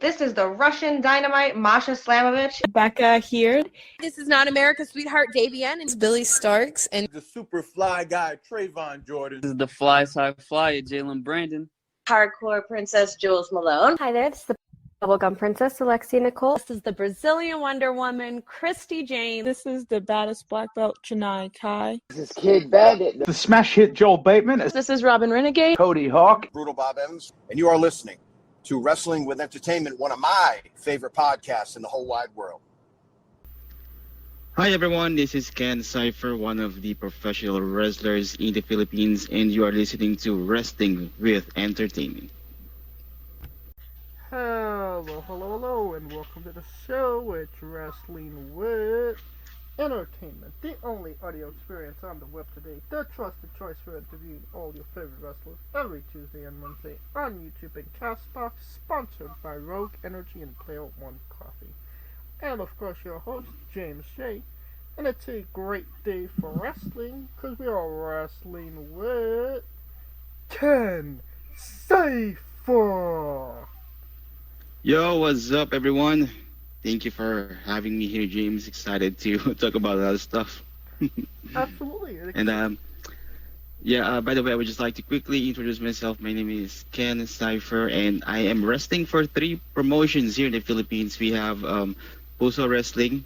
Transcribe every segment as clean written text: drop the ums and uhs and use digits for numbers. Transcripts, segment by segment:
This is the Russian Dynamite, Masha Slamovich. Becca here. This is Not America's Sweetheart, Davian. And It's Billy Starks. And the super fly guy, Trayvon Jordan. This is the fly side flyer, Jalen Brandon. Hardcore Princess, Jules Malone. Hi there, this is the Bubblegum Princess, Alexia Nicole. This is the Brazilian Wonder Woman, Christy Jane. This is the baddest black belt, Chennai Kai. This is Kid Bandit. The smash hit Joel Bateman. This is Robin Renegade. Cody Hawk. Brutal Bob Evans. And you are listening to Wrestling with Entertainment, one of my favorite podcasts in the whole wide world. Hi everyone, this is Ken Cifer, one of the professional wrestlers in the Philippines, and you are listening to Wrestling with Entertainment. Hello, and welcome to the show. It's Wrestling with Entertainment, the only audio experience on the web today, the trusted choice for interviewing all your favorite wrestlers every Tuesday and Wednesday on YouTube and Castbox, sponsored by Rogue Energy and Player One Coffee. And of course your host, James Shea, and it's a great day for wrestling, because we are wrestling with Ken Cifer! Yo, what's up everyone? Thank you for having me here, James. Excited to talk about a lot of stuff. Absolutely. And by the way, I would just like to quickly introduce myself. My name is Ken Cifer, and I am wrestling for 3 promotions here in the Philippines. We have Puso Wrestling,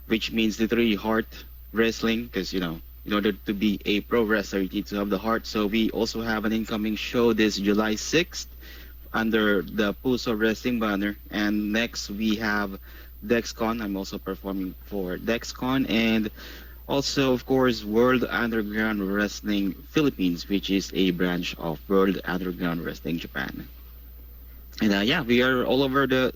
which means literally heart wrestling, because in order to be a pro wrestler, you need to have the heart. So we also have an incoming show this July 6th under the Puso Wrestling banner. And next we have DexCon. I'm also performing for DexCon, and also of course World Underground Wrestling Philippines, which is a branch of World Underground Wrestling Japan. And we are all over the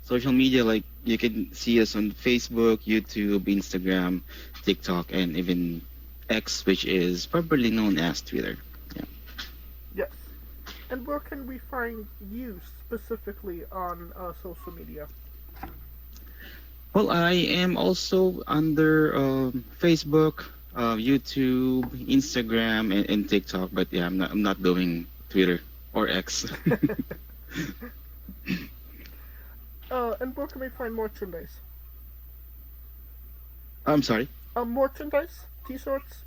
social media. Like, you can see us on Facebook, YouTube, Instagram, TikTok, and even X, which is probably known as Twitter. Yes. And where can we find you specifically on social media? Well, I am also under Facebook, YouTube, Instagram, and TikTok. But yeah, I'm not doing Twitter or X. And where can we find merchandise? I'm sorry? Merchandise? T-shirts?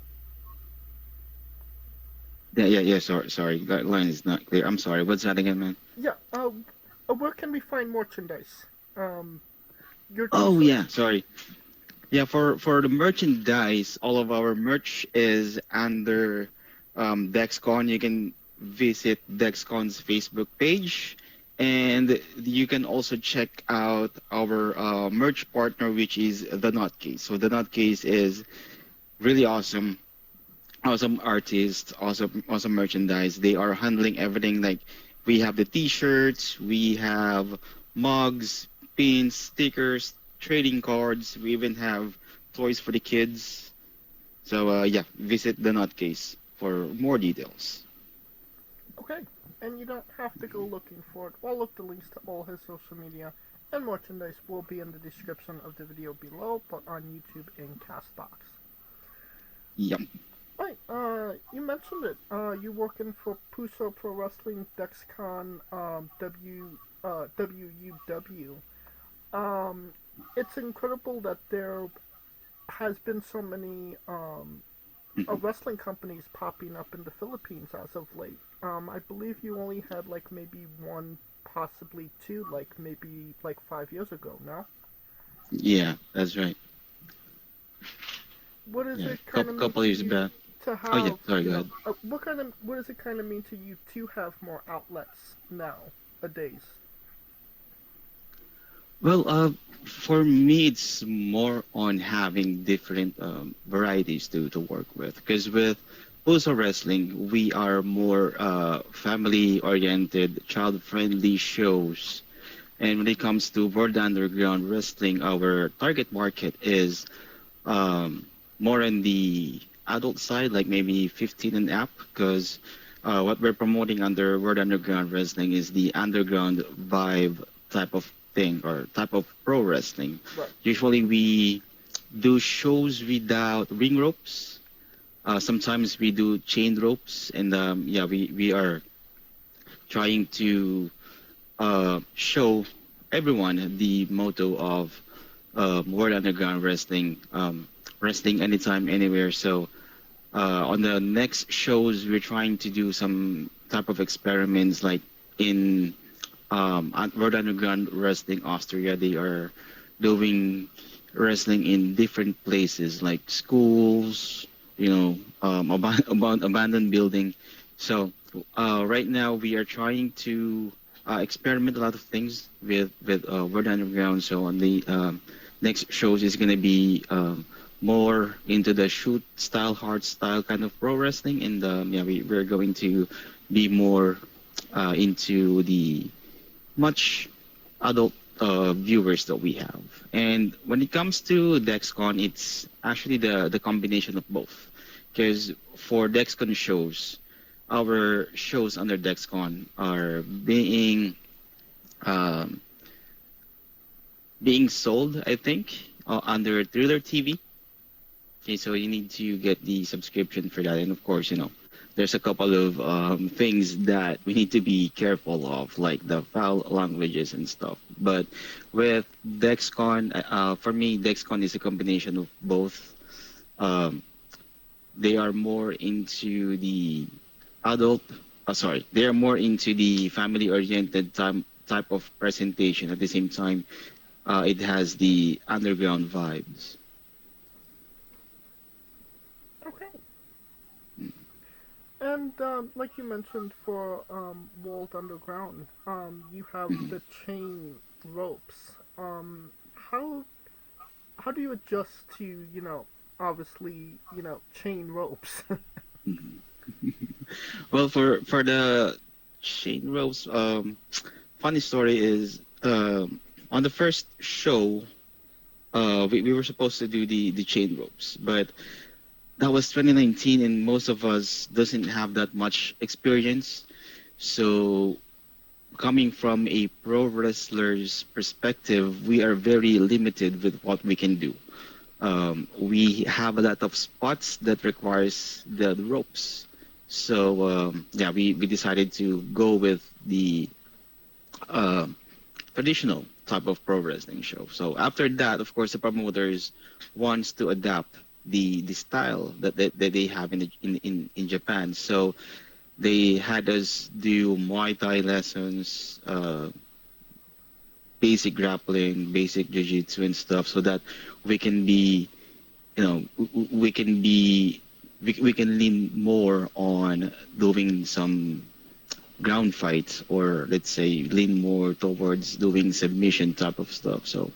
Yeah, sorry. That line is not clear. I'm sorry. What's that again, man? Yeah, where can we find merchandise? Sorry. Yeah, for the merchandise, all of our merch is under DexCon. You can visit DexCon's Facebook page, and you can also check out our merch partner, which is The Nutcase. So The Nutcase is really awesome artists, awesome merchandise. They are handling everything. Like, we have the t-shirts, we have mugs, pins, stickers, trading cards. We even have toys for the kids. So visit The Nutcase for more details. Okay, and you don't have to go looking for it. All of the links to all his social media and merchandise will be in the description of the video below, but on YouTube and Castbox. Yep. Right, you mentioned it. You're working for Puso Pro Wrestling, DexCon, WUW. It's incredible that there has been so many wrestling companies popping up in the Philippines as of late. I believe you only had maybe 1, possibly 2, maybe 5 years ago, no? Yeah, that's right. What is it couple years back. To have, sorry, go ahead. What does it kind of mean to you to have more outlets nowadays? Well, for me, it's more on having different varieties to work with. Because with Puso Wrestling, we are more family-oriented, child-friendly shows. And when it comes to World Underground Wrestling, our target market is more in the adult side, like maybe 15 and up, because what we're promoting under World Underground Wrestling is the underground vibe type of thing, or type of pro wrestling. Right. Usually we do shows without ring ropes. Sometimes we do chain ropes, and we are trying to show everyone the motto of World Underground Wrestling, wrestling anytime, anywhere. So on the next shows, we're trying to do some type of experiments, like in World Underground Wrestling Austria. They are doing wrestling in different places, like schools, abandoned building. So right now we are trying to experiment a lot of things with World Underground. So on the next shows is gonna be more into the shoot style, hard style kind of pro wrestling, and we're going to be more into the much adult viewers that we have. And when it comes to DexCon, it's actually the combination of both. Because for DexCon shows, our shows under DexCon are being sold, I think, under Thriller TV. Okay, so you need to get the subscription for that, and of course, there's a couple of things that we need to be careful of, like the foul languages and stuff. But with DexCon, for me, DexCon is a combination of both. They are more into the they are more into the family-oriented type of presentation. At the same time, it has the underground vibes. Okay. And like you mentioned, for World Underground, you have the chain ropes. How do you adjust to obviously chain ropes? Well, for the chain ropes, funny story is on the first show, we were supposed to do the chain ropes, but that was 2019, and most of us doesn't have that much experience. So coming from a pro wrestler's perspective, we are very limited with what we can do. We have a lot of spots that requires the ropes. So we decided to go with the traditional type of pro wrestling show. So after that, of course, the promoters wants to adapt the style that they have in Japan. So they had us do Muay Thai lessons, basic grappling, basic jiu-jitsu and stuff, so that we can be, we can lean more on doing some ground fights, or let's say lean more towards doing submission type of stuff. So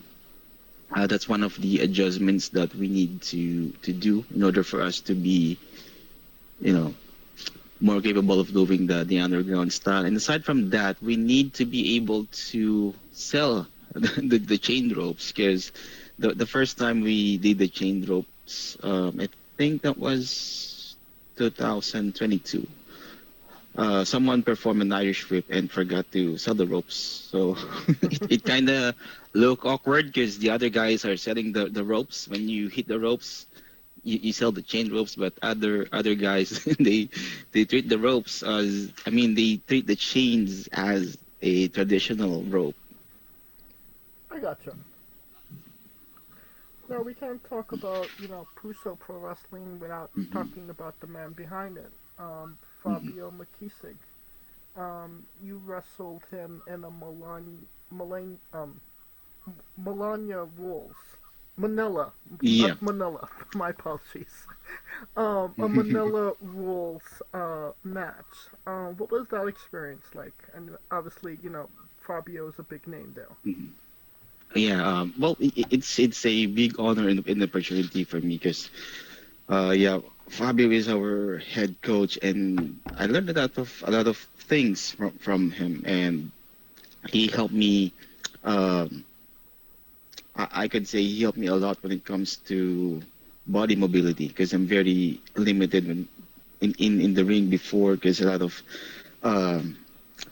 that's one of the adjustments that we need to do in order for us to be, more capable of doing the underground style. And aside from that, we need to be able to sell the chain ropes, because the first time we did the chain ropes, I think that was 2022. Someone performed an Irish whip and forgot to sell the ropes, so it kind of look awkward because the other guys are selling the ropes. When you hit the ropes, you sell the chain ropes, but other guys they treat the ropes as, they treat the chains as a traditional rope. I gotcha. Now we can't talk about Puso Pro Wrestling without talking about the man behind it, Fabio Makisig. You wrestled him in a Manila. Yeah. Manila. My apologies. A Manila Rules match. What was that experience like? And obviously, Fabio is a big name there. Mm-hmm. Yeah. Well, it's a big honor and opportunity for me, because Fabio is our head coach, and I learned a lot of things from him, and he helped me. I could say he helped me a lot when it comes to body mobility, because I'm very limited in the ring before, because a lot of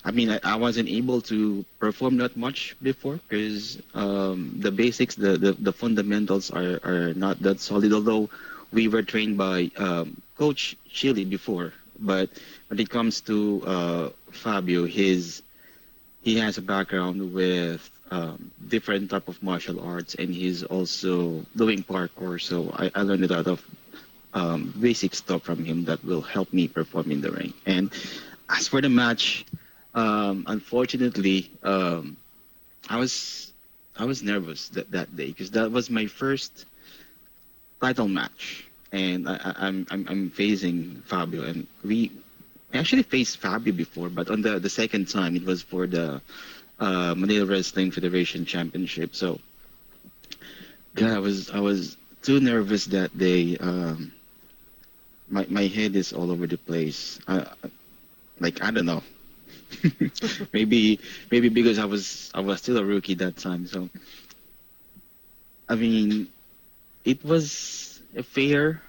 I wasn't able to perform that much before, because the basics, the fundamentals are not that solid, although we were trained by Coach Chilly before. But when it comes to Fabio, his he has a background with different type of martial arts, and he's also doing parkour. So I learned a lot of basic stuff from him that will help me perform in the ring. And as for the match, unfortunately, I was nervous that day because that was my first title match, and I'm facing Fabio, and we actually faced Fabio before, but on the second time it was for the Manila Wrestling Federation Championship. So, God, I was too nervous that day. My head is all over the place. Like I don't know. maybe because I was still a rookie that time. So, I mean, it was a fair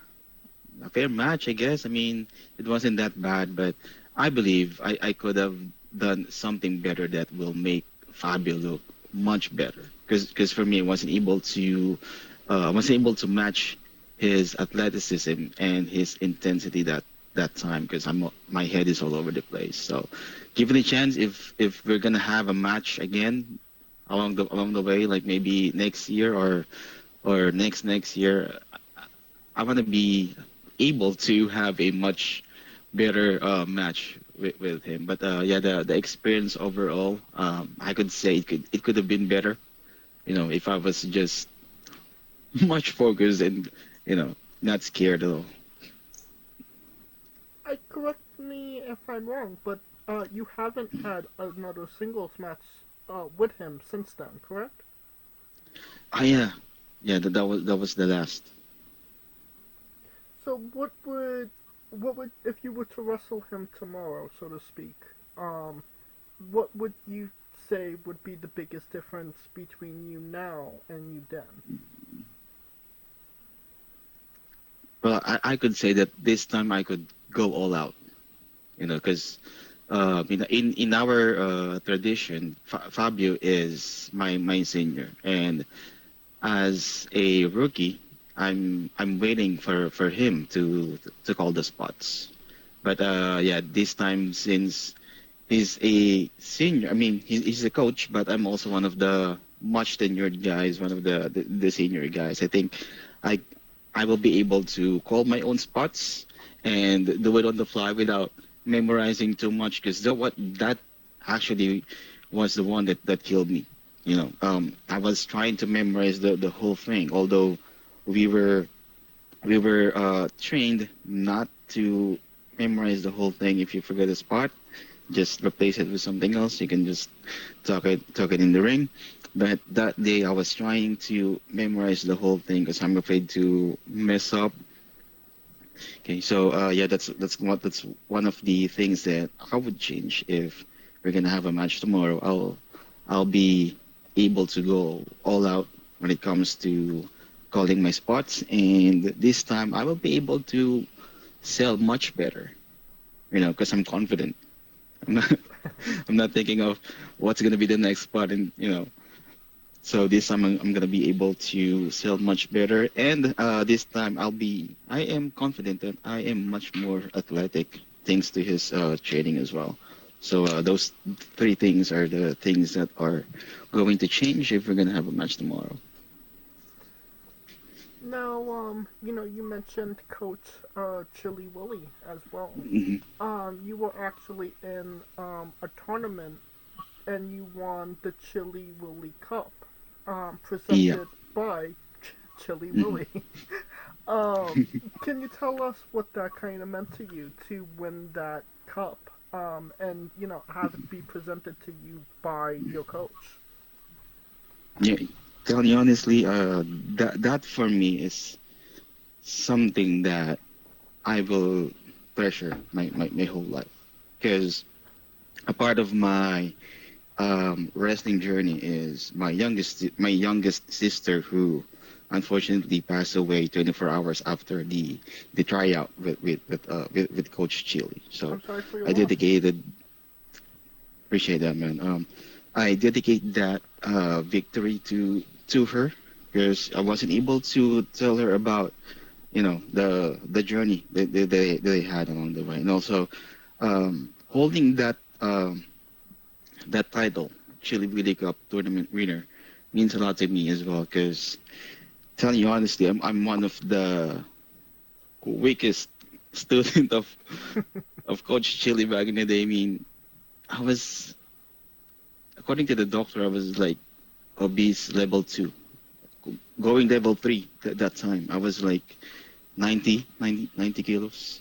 match, I guess. I mean, it wasn't that bad, but I believe I could have done something better that will make Fabio look much better. Because for me, I wasn't able to match his athleticism and his intensity that time because my head is all over the place. So, given a chance, if we're gonna have a match again along the way, like maybe next year or next year, I want to be able to have a much better match with him. But yeah, the experience overall, I could say it could have been better. If I was just much focused and not scared at all. Correct me if I'm wrong, but you haven't had another singles match with him since then, correct? Yeah, that was the last. So what would if you were to wrestle him tomorrow, so to speak? What would you say would be the biggest difference between you now and you then? Well, I could say that this time I could go all out, because in our tradition, Fabio is my senior, and as a rookie, I'm waiting for him to call the spots. But yeah, this time since he's a senior, I mean he's a coach, but I'm also one of the much tenured guys, one of the senior guys. I think I will be able to call my own spots and do it on the fly without memorizing too much, because that actually was the one that killed me. I was trying to memorize the whole thing, although we were trained not to memorize the whole thing. If you forget a spot, just replace it with something else. You can just talk it in the ring. But that day I was trying to memorize the whole thing because I'm afraid to mess up. Okay, so yeah, that's one of the things that I would change if we're gonna have a match tomorrow. I'll be able to go all out when it comes to calling my spots, and this time I will be able to sell much better. Because I'm confident. I'm not thinking of what's gonna be the next spot, and So this time I'm gonna be able to sell much better, and this time I am confident that I am much more athletic thanks to his training as well. So those three things are the things that are going to change if we're gonna have a match tomorrow. Now, you mentioned Coach Chilly Willy as well. Mm-hmm. You were actually in a tournament, and you won the Chilly Willy Cup. Presented by Chilly Willy. Can you tell us what that kind of meant to you to win that cup, and have it be presented to you by your coach? Yeah, tell you honestly, that for me is something that I will treasure my whole life, because a part of my wrestling journey is my youngest sister, who unfortunately passed away 24 hours after the tryout with Coach Chilly. So I dedicated. Appreciate that, man. I dedicate that victory to her, because I wasn't able to tell her about the journey that they had along the way, and also holding that that title, Chilly Willy Cup tournament winner, means a lot to me as well. Because telling you honestly, I'm one of the weakest student of Coach Chilly back in the day. I mean, I was, according to the doctor, I was like obese level 2, going level 3 at that time. I was like 90 kilos.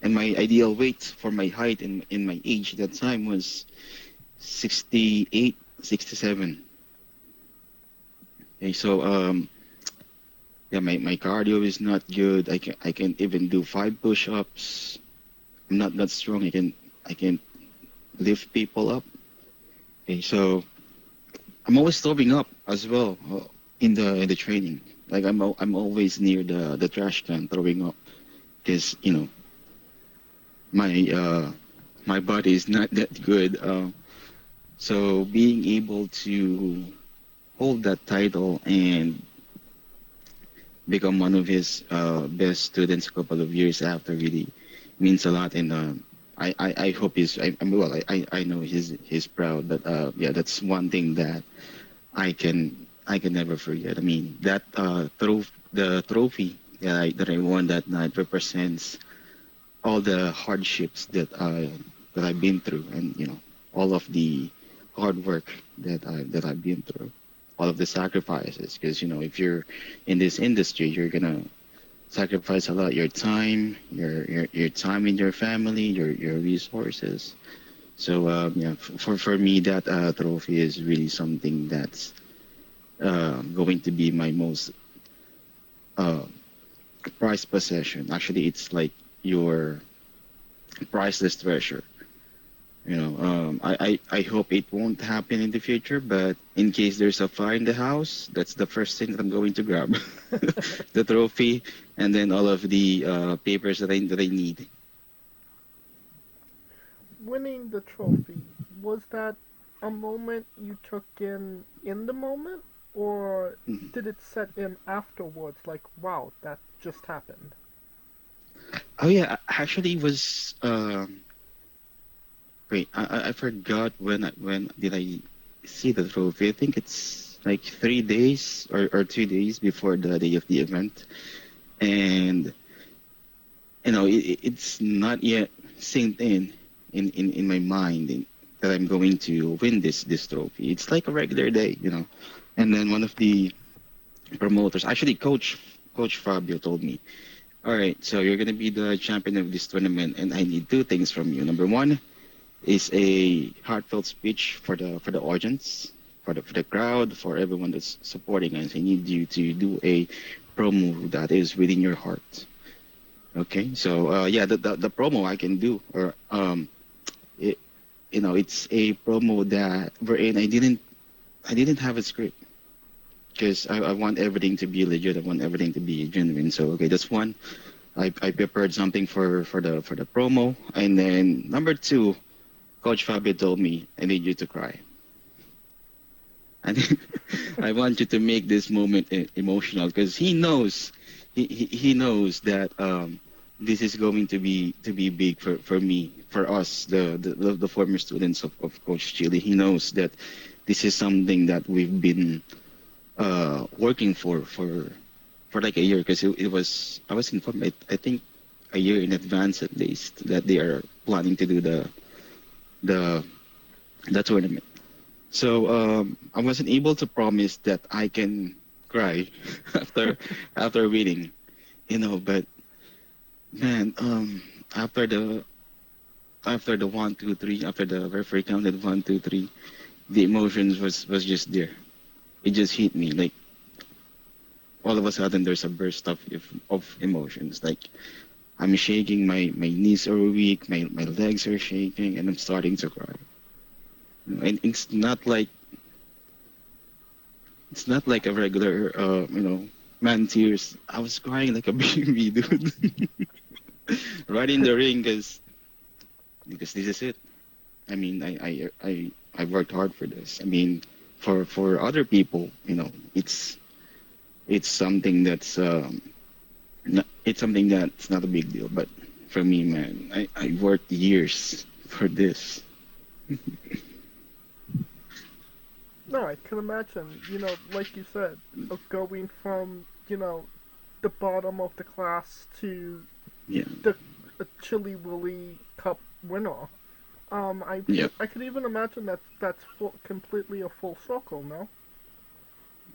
And my ideal weight for my height and in my age at that time was 68, 67. Okay, so yeah, my cardio is not good. I can't even do 5 push-ups. I'm not that strong. I can lift people up. Okay, so I'm always throwing up as well in the training. Like I'm always near the trash can throwing up because my body is not that good. So being able to hold that title and become one of his best students a couple of years after really means a lot. And I hope I know he's proud. But yeah, that's one thing that I can never forget. I mean, that the trophy that I won that night represents all the hardships that I've been through, and all of the hard work that I've been through, all of the sacrifices. Because if you're in this industry, you're gonna sacrifice a lot, your time, your time in your family, your resources. So yeah, for me, that trophy is really something that's going to be my most prized possession. Actually, it's like your priceless treasure. I hope it won't happen in the future, but in case there's a fire in the house, that's the first thing that I'm going to grab. The trophy, and then all of the papers that I need. Winning the trophy, was that a moment you took in the moment, or did it set in afterwards, like, wow, that just happened? Oh yeah, actually it was wait, I forgot when did I see the trophy. I think it's like 3 days or 2 days before the day of the event. And it's not yet synced in my mind that I'm going to win this trophy. It's like a regular day. And then one of the promoters, actually Coach Fabio, told me, all right, so you're going to be the champion of this tournament, and I need 2 things from you. Number 1 is a heartfelt speech for the audience, for the crowd, for everyone that's supporting us. I need you to do a promo that is within your heart. Okay, so yeah, the promo I can do, or it's a promo that wherein I didn't have a script. Because I want everything to be legit. I want everything to be genuine. So okay, that's one. I prepared something for the promo, and then number 2, Coach Fabio told me, I need you to cry. And I want you to make this moment emotional, because he knows that this is going to be big for me, for us, the former students of Coach Chilly. He knows that this is something that we've been working for like a year, because I was informed, I think a year in advance at least, that they are planning to do the tournament. So I wasn't able to promise that I can cry after winning, but man, after the 1, 2, 3, after the referee counted 1, 2, 3, the emotions was just there. It just hit me, like all of a sudden there's a burst of emotions. Like I'm shaking, my knees are weak, my legs are shaking, and I'm starting to cry. And it's not like a regular man tears. I was crying like a baby, dude. Right in the ring, because this is it. I mean, I worked hard for this. I mean, for other people, it's something that's not a big deal. But for me, man, I worked years for this. No, I can imagine. Like you said, going from the bottom of the class to Yeah. the Chilly Willy Cup winner. I could even imagine that's completely a full circle, no?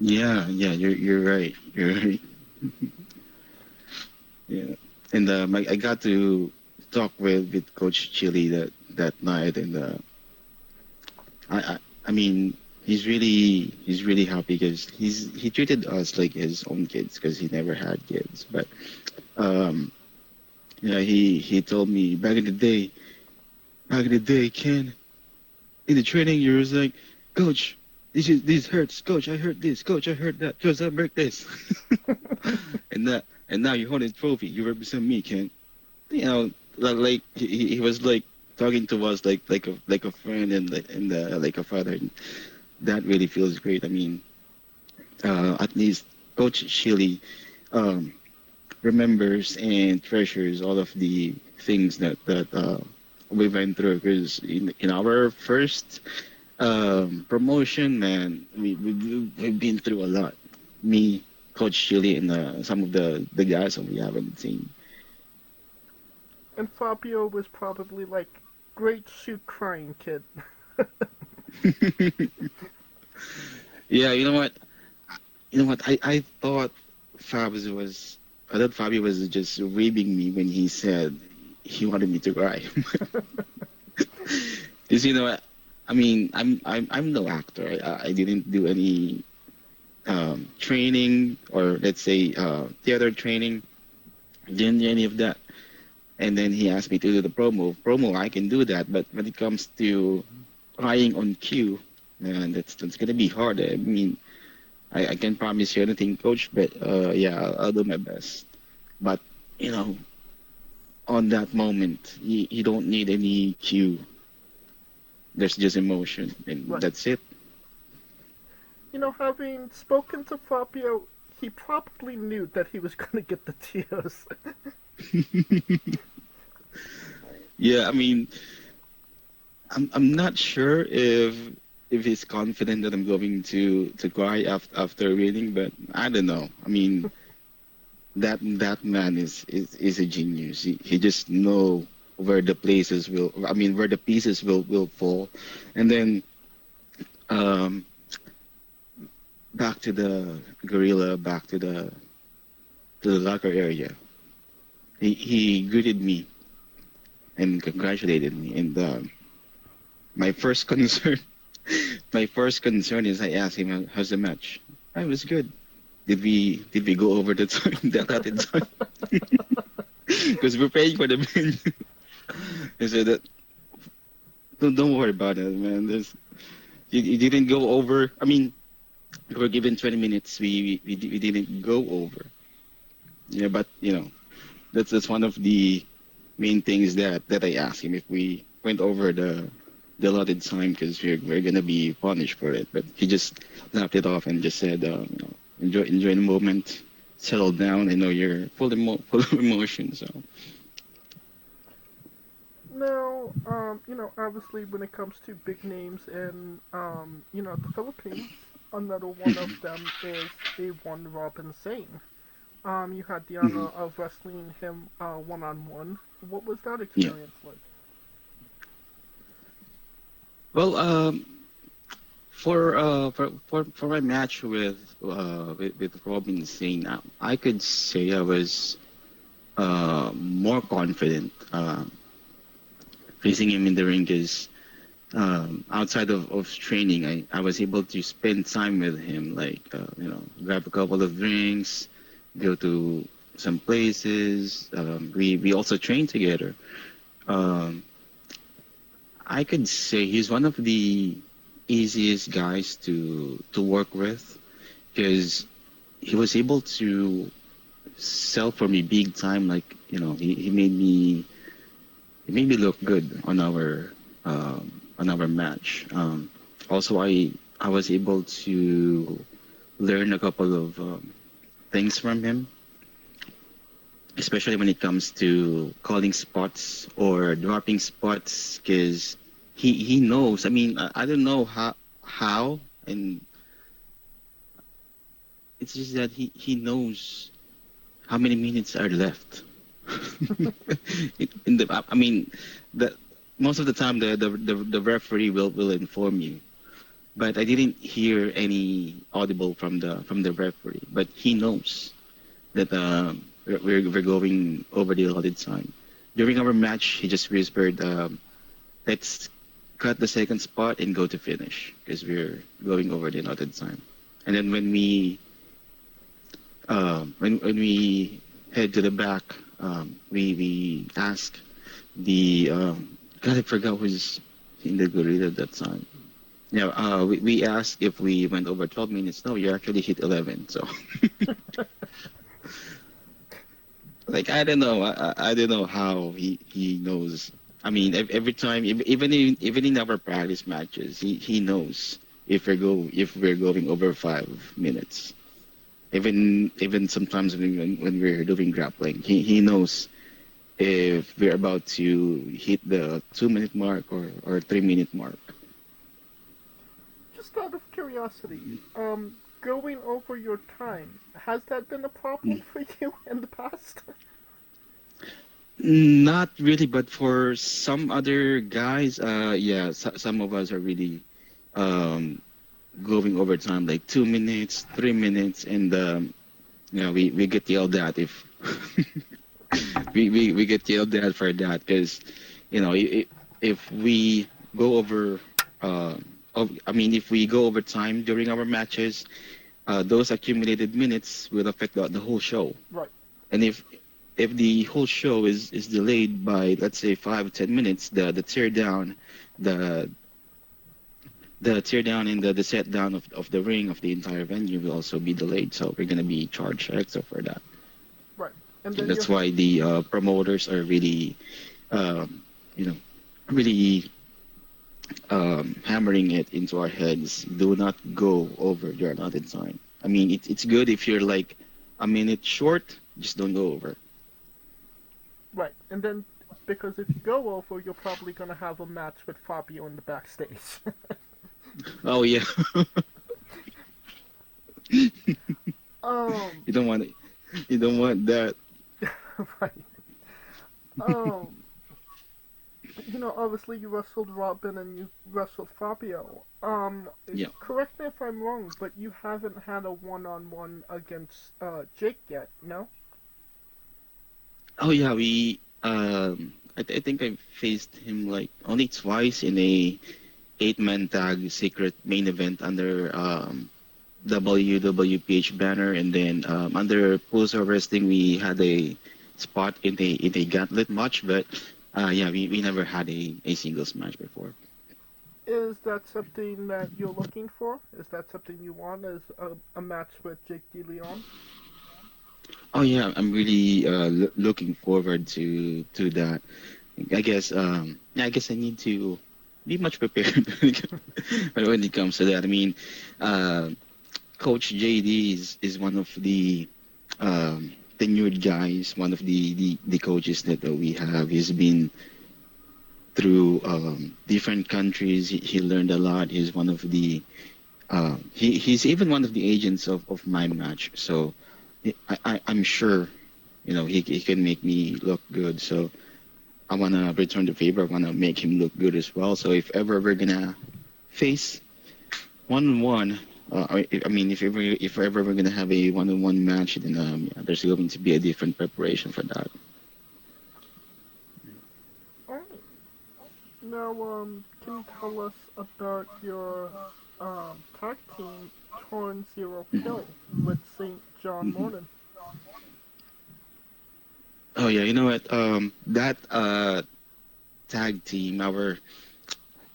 Yeah, you're right. You're right. Yeah, and I got to talk with Coach Chili that night, and I mean he's really happy because he treated us like his own kids because he never had kids, but yeah, he told me back in the day, Ken, in the training you was like, Coach, this hurts, Coach, I hurt this, Coach, I hurt that, Coach, I break this. And now you hold a trophy. You represent me, Ken. Like he was like talking to us like a friend and like a father. And that really feels great. I mean, at least Coach Chili remembers and treasures all of the things that we went through. Because in our first promotion, man, we've been through a lot. Me, Coach Chili, and some of the guys that we haven't seen. And Fabio was probably like, great shoot crying kid. Yeah, you know what? I thought Fabio was just ribbing me when he said he wanted me to cry. Because I mean, I'm no actor. I didn't do any training, or let's say theater training. Didn't do any of that. And then he asked me to do the promo. I can do that, but when it comes to crying on cue, man, that's gonna be hard. I mean, I can't promise you anything, Coach, but yeah, I'll do my best. But on that moment, you don't need any cue. There's just emotion, and that's it. Having spoken to Fabio, he probably knew that he was going to get the tears. Yeah, I mean, I'm not sure if he's confident that I'm going to cry after winning, but I don't know. I mean, that man is a genius. He just know where the where the pieces will fall, and then back to the gorilla, back to the locker area. He greeted me and congratulated me, and my first concern is I asked him, how's the match? It was good. Did we go over the time, the allotted time? Because we're paying for the venue. He said that don't worry about it, man. You didn't go over. I mean, we were given 20 minutes. We didn't go over. Yeah, but that's one of the main things that I asked him, if we went over the allotted time, because we're gonna be punished for it. But he just laughed it off and just said, enjoy the moment, settle down. I know you're full of emotion, so. Now, obviously when it comes to big names in, the Philippines, another one of them is A1 Robin Sane. You had the honor of wrestling him one-on-one. What was that experience like? Well, for my match with Robin Sane, I could say I was more confident facing him in the ring, because outside of training, I was able to spend time with him, like grab a couple of drinks, go to some places. We also train together. I could say he's one of the easiest guys to work with, because he was able to sell for me big time. Like he made me look good on our match. Also, I was able to learn a couple of things from him, especially when it comes to calling spots or dropping spots, because he knows. I mean, I don't know how and it's just that he knows how many minutes are left. I mean, the most of the time the referee will inform you, but I didn't hear any audible from the referee. But he knows that we're going over the allotted time. During our match, he just whispered, "Let's cut the second spot and go to finish because we're going over the allotted time." And then when we head to the back, we ask the God, I forgot who's in the gorilla at that time. Yeah, we asked if we went over 12 minutes. No, you actually hit 11. So, like, I don't know. I don't know how he knows. I mean, every time, even in our practice matches, he knows if we're going over 5 minutes. Even sometimes when we're doing grappling, he knows if we're about to hit the 2-minute mark or 3-minute mark. Just out of curiosity, going over your time, has that been a problem for you in the past? Not really, but for some other guys, yeah, some of us are really going over time, like 2 minutes, 3 minutes, and we get yelled at if we get yelled at for that, because if we go over if we go over time during our matches, those accumulated minutes will affect the whole show. Right. And if the whole show is delayed by, let's say, 5-10 minutes, the tear down, the tear down and the set down of the ring of the entire venue will also be delayed. So we're gonna be charged extra for that. Right. And then that's why the promoters are really, really hammering it into our heads. Do not go over your allotted time. I mean, it's good if you're like a minute short, just don't go over. Right. And then, because if you go over, you're probably going to have a match with Fabio in the backstage. Oh, yeah. You don't want it. You don't want that. Right. Obviously you wrestled Robin and you wrestled Fabio. Yeah. Correct me if I'm wrong, but you haven't had a one-on-one against Jake yet, no? Oh yeah, we. I think I faced him like only twice in a 8-man tag secret main event under WWPH banner, and then under Pulsar Wrestling we had a spot in a gauntlet match, but we never had a singles match before. Is that something that you're looking for? Is that something you want as a match with Jake DeLeon? Oh yeah, I'm really looking forward to that. I guess I need to be much prepared when it comes to that. I mean, Coach JD is one of the tenured guys, one of the coaches that we have. He's been through different countries. He learned a lot. He's one of the he's even one of the agents of my match. So I'm sure, he can make me look good. So I want to return the favor. I want to make him look good as well. So if ever we're gonna face one-on-one, if ever we're gonna have a one-on-one match, then there's going to be a different preparation for that. Alright. Now, can you tell us about your tag team, Torn Zero Kill, with St. John Morton? Oh yeah, you know what? That tag team, our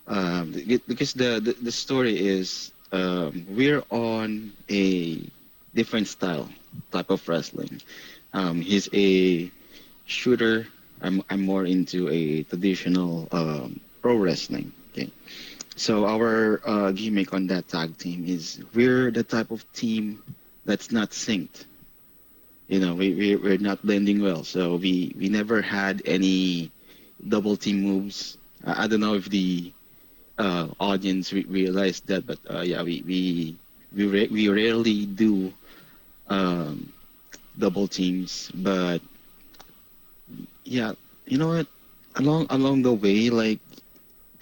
because the story is we're on a different type of wrestling. He's a shooter. I'm more into a traditional pro wrestling. Okay, so our gimmick on that tag team is we're the type of team that's not synced. We're not blending well, so we never had any double team moves. I don't know if the audience realized that. But yeah, we rarely do um, double teams. But yeah, you know what? Along the way, like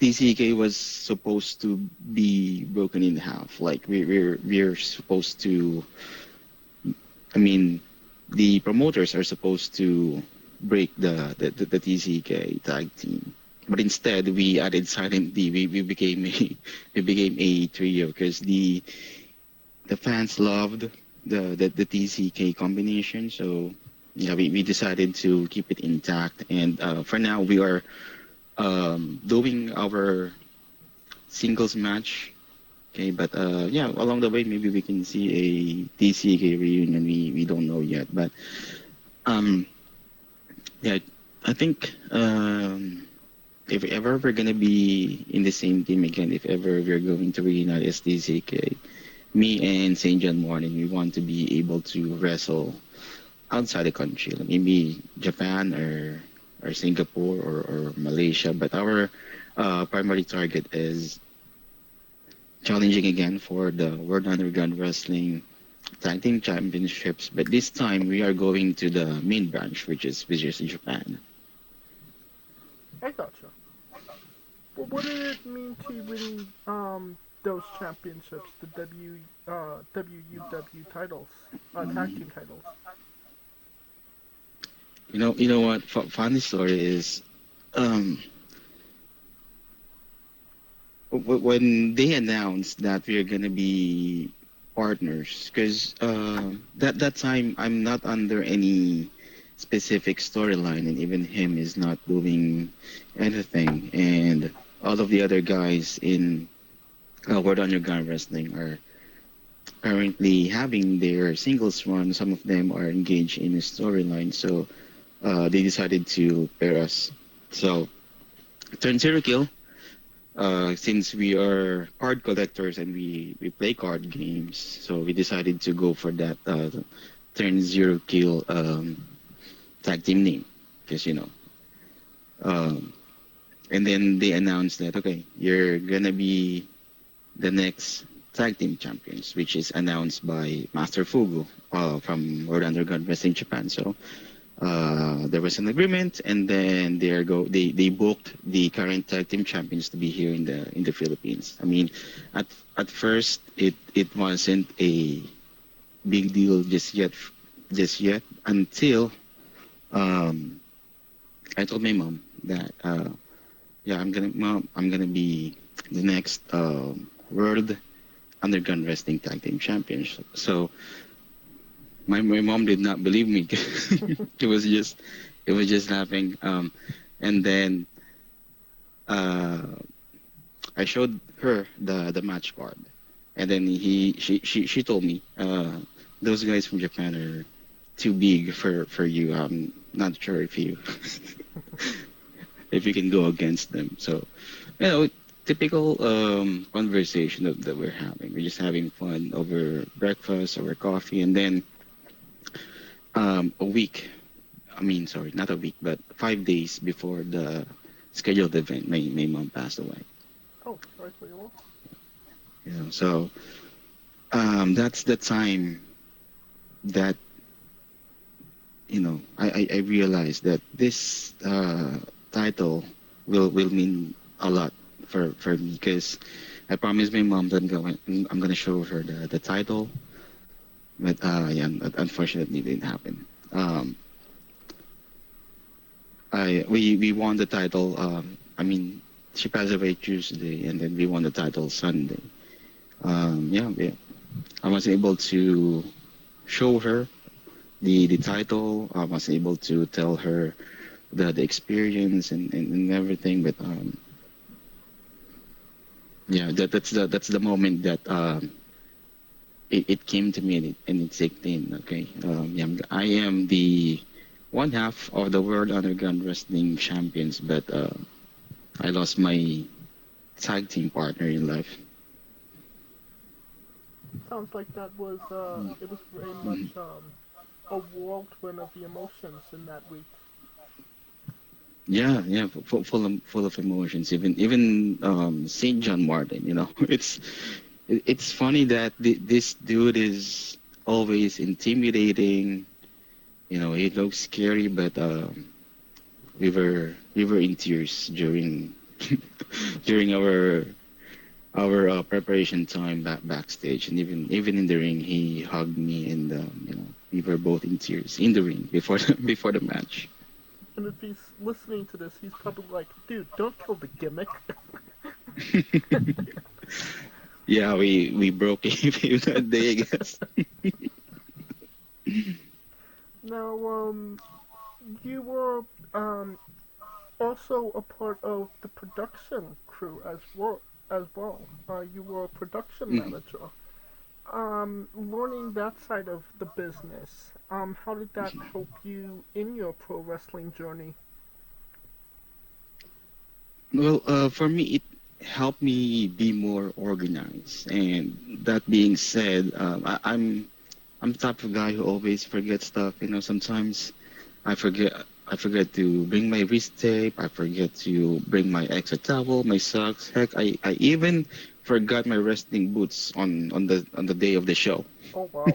TCK was supposed to be broken in half. Like we're supposed to. I mean, the promoters are supposed to break the TCK tag team, but instead we added Silent D. We became a we became a trio because the fans loved the TCK combination. So yeah, we decided to keep it intact, and for now we are doing our singles match. Okay, but yeah, along the way maybe we can see a TCK reunion. We don't know yet, but um yeah, I think if ever we're gonna be in the same team again, if ever we're going to reunite as TCK, me and Saint John Morning, we want to be able to wrestle outside the country, like maybe Japan or Singapore or Malaysia. But our primary target is challenging again for the World Underground Wrestling Tag Team Championships. But this time we are going to the main branch, which is Japan. I gotcha. Well, what did it mean to win those championships, the WUW titles, tag team titles? You know what? Funny story is, um, when they announced that we are gonna be partners, because that time I'm not under any specific storyline, and even him is not doing anything, and all of the other guys in World Underground Wrestling are currently having their singles run. Some of them are engaged in a storyline, so they decided to pair us. So turn zero kill. Since we are card collectors and we play card games, so we decided to go for that turn zero kill tag team name, because and then they announced that okay, you're gonna be the next tag team champions, which is announced by Master Fugu from World Underground Wrestling Japan. So there was an agreement, and then they booked the current tag team champions to be here in the Philippines. I mean, at first it wasn't a big deal just yet until I told my mom that yeah, I'm gonna be the next World Underground Wrestling Tag Team Champions. So my mom did not believe me. it was just laughing. And then I showed her the match card, and then she told me those guys from Japan are too big for you. I'm not sure if you if you can go against them. So typical conversation that we're having. We're just having fun over breakfast, over coffee, and then a week. I mean, sorry, not a week, but 5 days before the scheduled event, my mom passed away. Oh, sorry for your loss. Yeah, so that's the time that I realized that this title will mean a lot for me, because I promised my mom that I'm gonna show her the title, but yeah, unfortunately it didn't happen. We won the title. I mean, she passed away Tuesday, and then we won the title Sunday. Yeah, I was able to show her the title. I was able to tell her the experience and everything, but yeah, that's the moment that it came to me, and it sicked in. Okay, yeah, I am the one half of the World Underground Wrestling Champions, but I lost my tag team partner in life. Sounds like that was it was very much a whirlwind of the emotions in that week. Yeah, full of emotions. Even Saint John Martin, it's funny that this dude is always intimidating. He looks scary, but we were in tears during during our preparation time backstage, and even in the ring, he hugged me, and we were both in tears in the ring before before the match. And if he's listening to this, he's probably like, dude, don't kill the gimmick. Yeah, we broke even that day, I guess. Now, you were also a part of the production crew as well. You were a production manager. Learning that side of the business, how did that help you in your pro wrestling journey? Well, for me, it helped me be more organized. And that being said, I'm the type of guy who always forgets stuff. Sometimes I forget to bring my wrist tape. I forget to bring my extra towel, my socks. Heck, I even forgot my wrestling boots on the day of the show. Oh wow!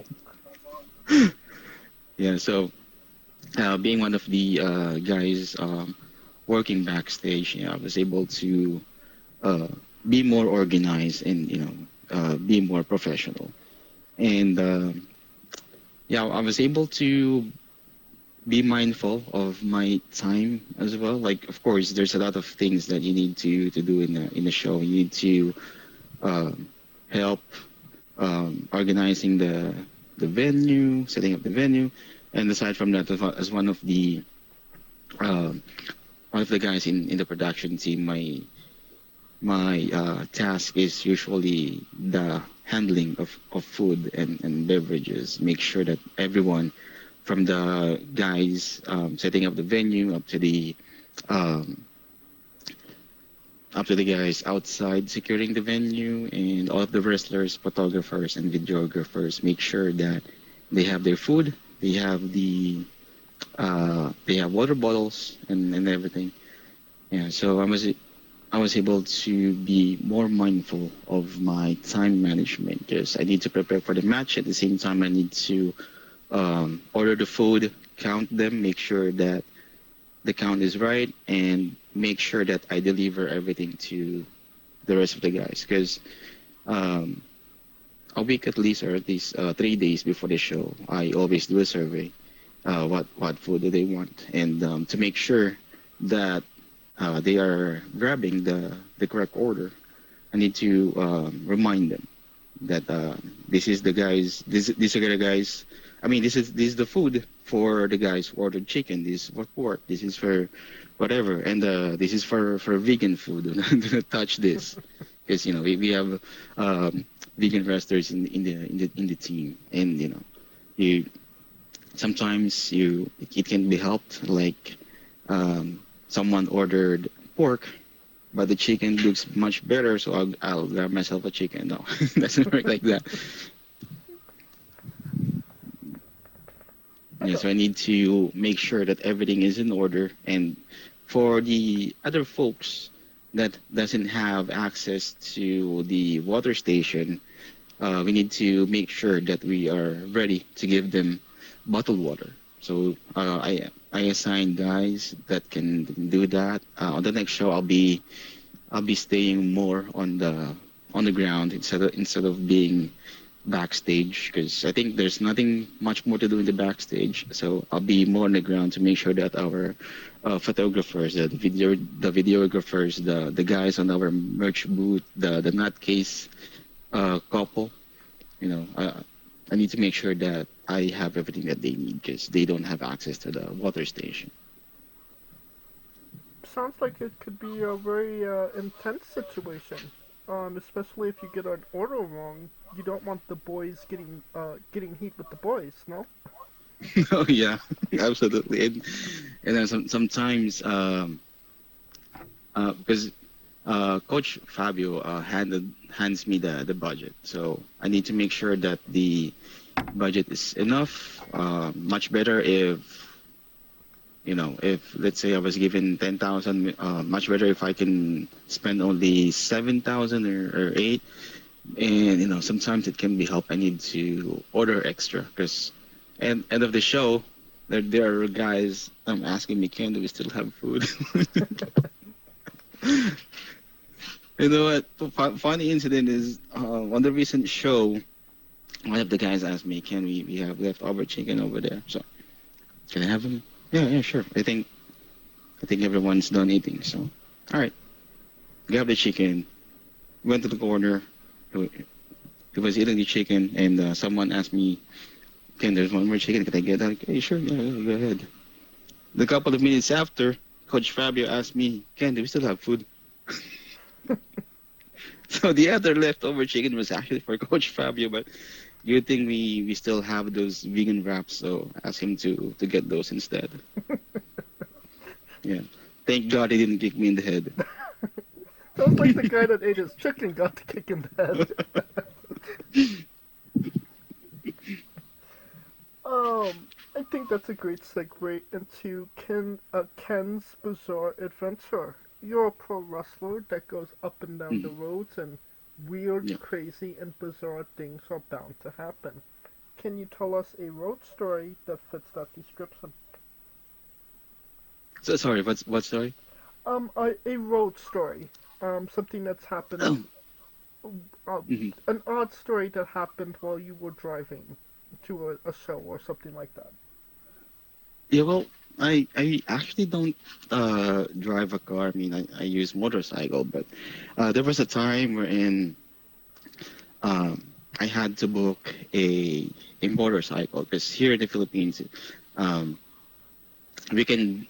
Yeah, so being one of the guys working backstage, I was able to be more organized and be more professional. And yeah, I was able to be mindful of my time as well. Like, of course, there's a lot of things that you need to do in a show. You need to help organizing the venue, setting up the venue, and aside from that, as one of the guys in the production team, my task is usually the handling of food and beverages. Make sure that everyone, from the guys setting up the venue up to the guys outside securing the venue, and all of the wrestlers, photographers, and videographers, make sure that they have their food, they have water bottles and everything. Yeah, so I was able to be more mindful of my time management, because I need to prepare for the match. At the same time, I need to order the food, count them, make sure that the count is right, and make sure that I deliver everything to the rest of the guys. Because a week at least, or at least 3 days before the show, I always do a survey. What food do they want, and to make sure that they are grabbing the correct order, I need to remind them that this is the guys. These are the guys. I mean, this is the food for the guys who ordered chicken. This is for pork. This is for whatever, and this is for vegan food. Do not touch this, because we have vegan wrestlers in the team, and you sometimes it can be helped. Like someone ordered pork, but the chicken looks much better, so I'll grab myself a chicken. No, it doesn't work like that. Yeah, so I need to make sure that everything is in order. And for the other folks that doesn't have access to the water station, we need to make sure that we are ready to give them bottled water. So I assign guys that can do that. On the next show, I'll be staying more on the ground instead of being backstage, because I think there's nothing much more to do in the backstage. So I'll be more on the ground to make sure that our photographers, the videographers, the guys on our merch booth, the nutcase couple, I need to make sure that I have everything that they need, because they don't have access to the water station. Sounds like it could be a very intense situation, especially if you get an order wrong. You don't want the boys getting heat with the boys, no? Oh yeah, absolutely. And then sometimes because Coach Fabio hands me the budget, so I need to make sure that the budget is enough. Much better if if let's say I was given 10,000, much better if I can spend only 7,000 or 8. And sometimes it can be help. I need to order extra because end of the show, there are guys asking me, "Ken, do we still have food?" You know what? Funny incident is on the recent show, one of the guys asked me, "Can we have leftover chicken over there? So can I have them?" Yeah, sure. I think everyone's done eating. So all right, grab the chicken. Went to the corner. He was eating the chicken, and someone asked me, "Ken, there's one more chicken. Can I get that?" "Okay, sure. Yeah, go ahead." A couple of minutes after, Coach Fabio asked me, "Ken, do we still have food?" So the other leftover chicken was actually for Coach Fabio, but good thing we still have those vegan wraps, so ask him to get those instead. Yeah. Thank God he didn't kick me in the head. Sounds like the guy that ate his chicken got the kick in the head. I think that's a great segue into Ken's Bizarre Adventure. You're a pro wrestler that goes up and down the roads, and weird, crazy, and bizarre things are bound to happen. Can you tell us a road story that fits that description? So sorry, what story? A road story. Something that's happened. An odd story that happened while you were driving to a show or something like that. Yeah, well, I actually don't drive a car. I mean, I use motorcycle, but there was a time wherein I had to book a motorcycle because here in the Philippines, we can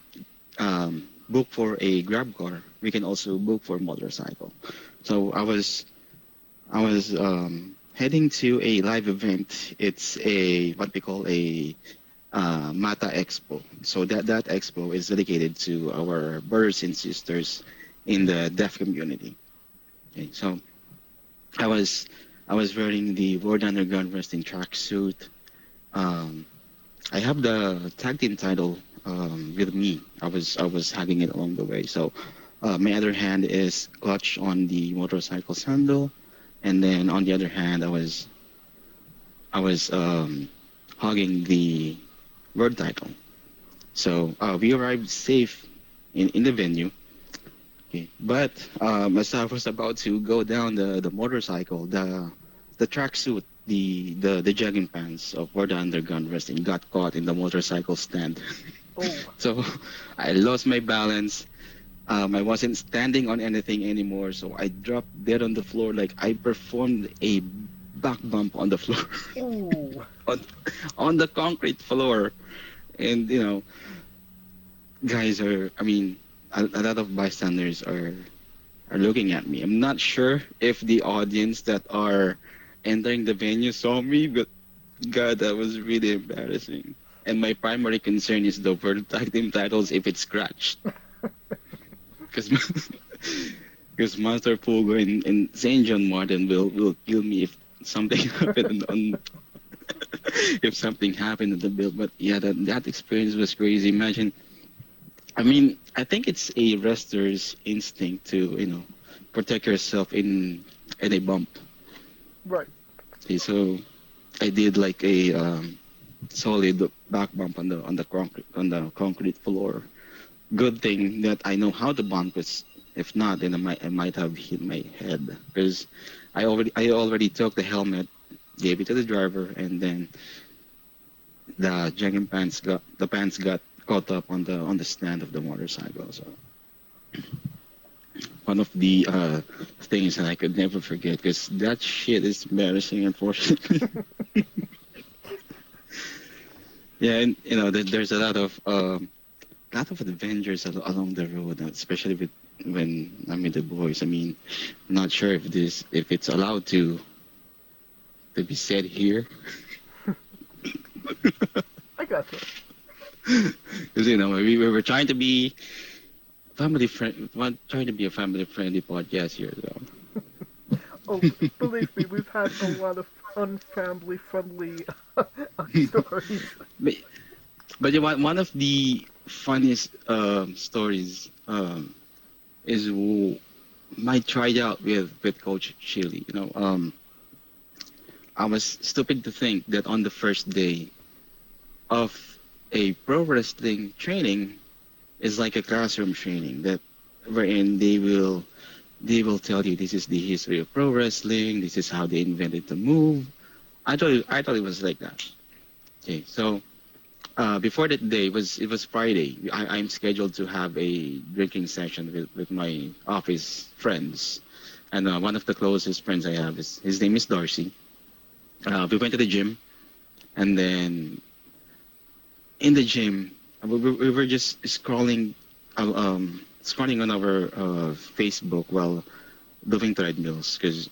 book for a Grab car. We can also book for a motorcycle. So I was heading to a live event. It's what we call a Mata Expo. So that expo is dedicated to our brothers and sisters in the deaf community. Okay, so I was wearing the World Underground Wrestling tracksuit. I have the tag team title with me. I was hugging it along the way. So my other hand is clutch on the motorcycle handle, and then on the other hand I was hugging the world title. So we arrived safe in the venue. Okay, but as I was about to go down the motorcycle, the tracksuit, the jogging pants of World Underground Wrestling got caught in the motorcycle stand. Oh. So I lost my balance. I wasn't standing on anything anymore, so I dropped dead on the floor. Like I performed a back bump on the floor. Ooh. on the concrete floor. And guys a lot of bystanders are looking at me. I'm not sure if the audience that are entering the venue saw me, but God, that was really embarrassing. And my primary concern is the World Tag Team titles if it's scratched. Because Master Fugo and St. John Martin will kill me if something happened if something happened in the build. But yeah, that experience was crazy. Imagine, I think it's a wrestler's instinct to protect yourself in a bump. Right. Okay, so I did like a solid back bump on the concrete floor. Good thing that I know how to bump, because if not, then I might have hit my head. Because I already took the helmet, gave it to the driver, and then the jogging pants got caught up on the stand of the motorcycle. So one of the things that I could never forget, because that shit is embarrassing, unfortunately. Yeah, and there's a lot of adventures along the road, especially when I'm with the boys. I'm not sure if it's allowed to be said here. I got you. Because we were trying to be trying to be a family friendly podcast here, though. Oh, believe me, we've had a lot of unfamily friendly stories. But one of the funniest stories is my tryout with Coach Chilly. I was stupid to think that on the first day of a pro wrestling training is like a classroom training that wherein they will tell you this is the history of pro wrestling, this is how they invented the move. I thought it was like that. Okay, so before that day it was Friday. I'm scheduled to have a drinking session with my office friends, and one of the closest friends I have is his name is Darcy. We went to the gym, and then in the gym we were just scrolling on our Facebook while doing treadmills because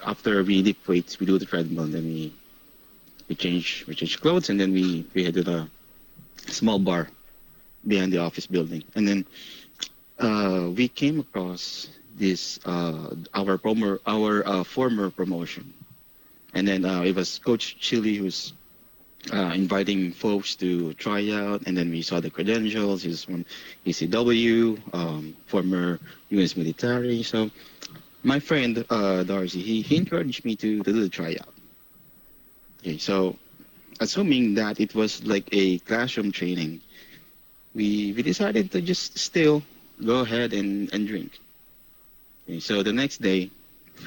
after we lift weights we do the treadmill and then we change clothes and then we head to the small bar behind the office building, and then we came across this our former promotion, and then it was Coach Chilly who's inviting folks to try out, and then we saw the credentials. He's from ECW, former U.S. military. So my friend Darcy, he encouraged me to do the tryout. Okay, so assuming that it was like a classroom training, we decided to just still go ahead and drink. Okay, so the next day,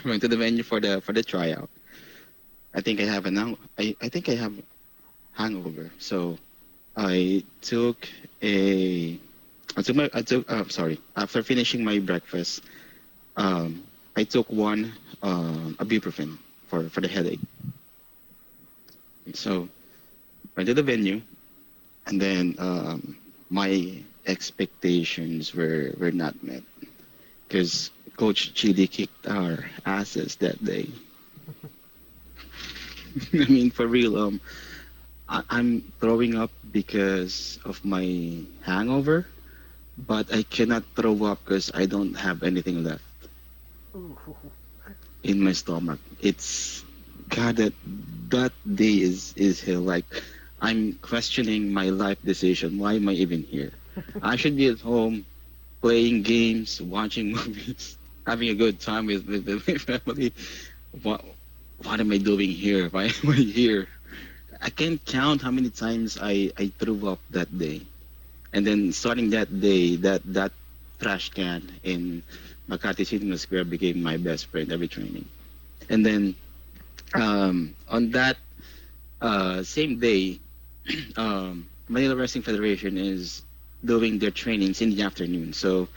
we went to the venue for the tryout. I think I have hangover. So after finishing my breakfast, I took one ibuprofen for the headache. So went to the venue, and then my expectations were not met because Coach Chidi kicked our asses that day. I mean, for real, I'm throwing up because of my hangover, but I cannot throw up because I don't have anything left in my stomach. It's God, that day is hell. Like, I'm questioning my life decision. Why am I even here? I should be at home playing games, watching movies, having a good time with my family. What am I doing here? Why am I here? I can't count how many times I threw up that day. And then starting that day, that trash can in Makati Cinema Square became my best friend every training. And then on that same day, Manila Wrestling Federation is doing their trainings in the afternoon. So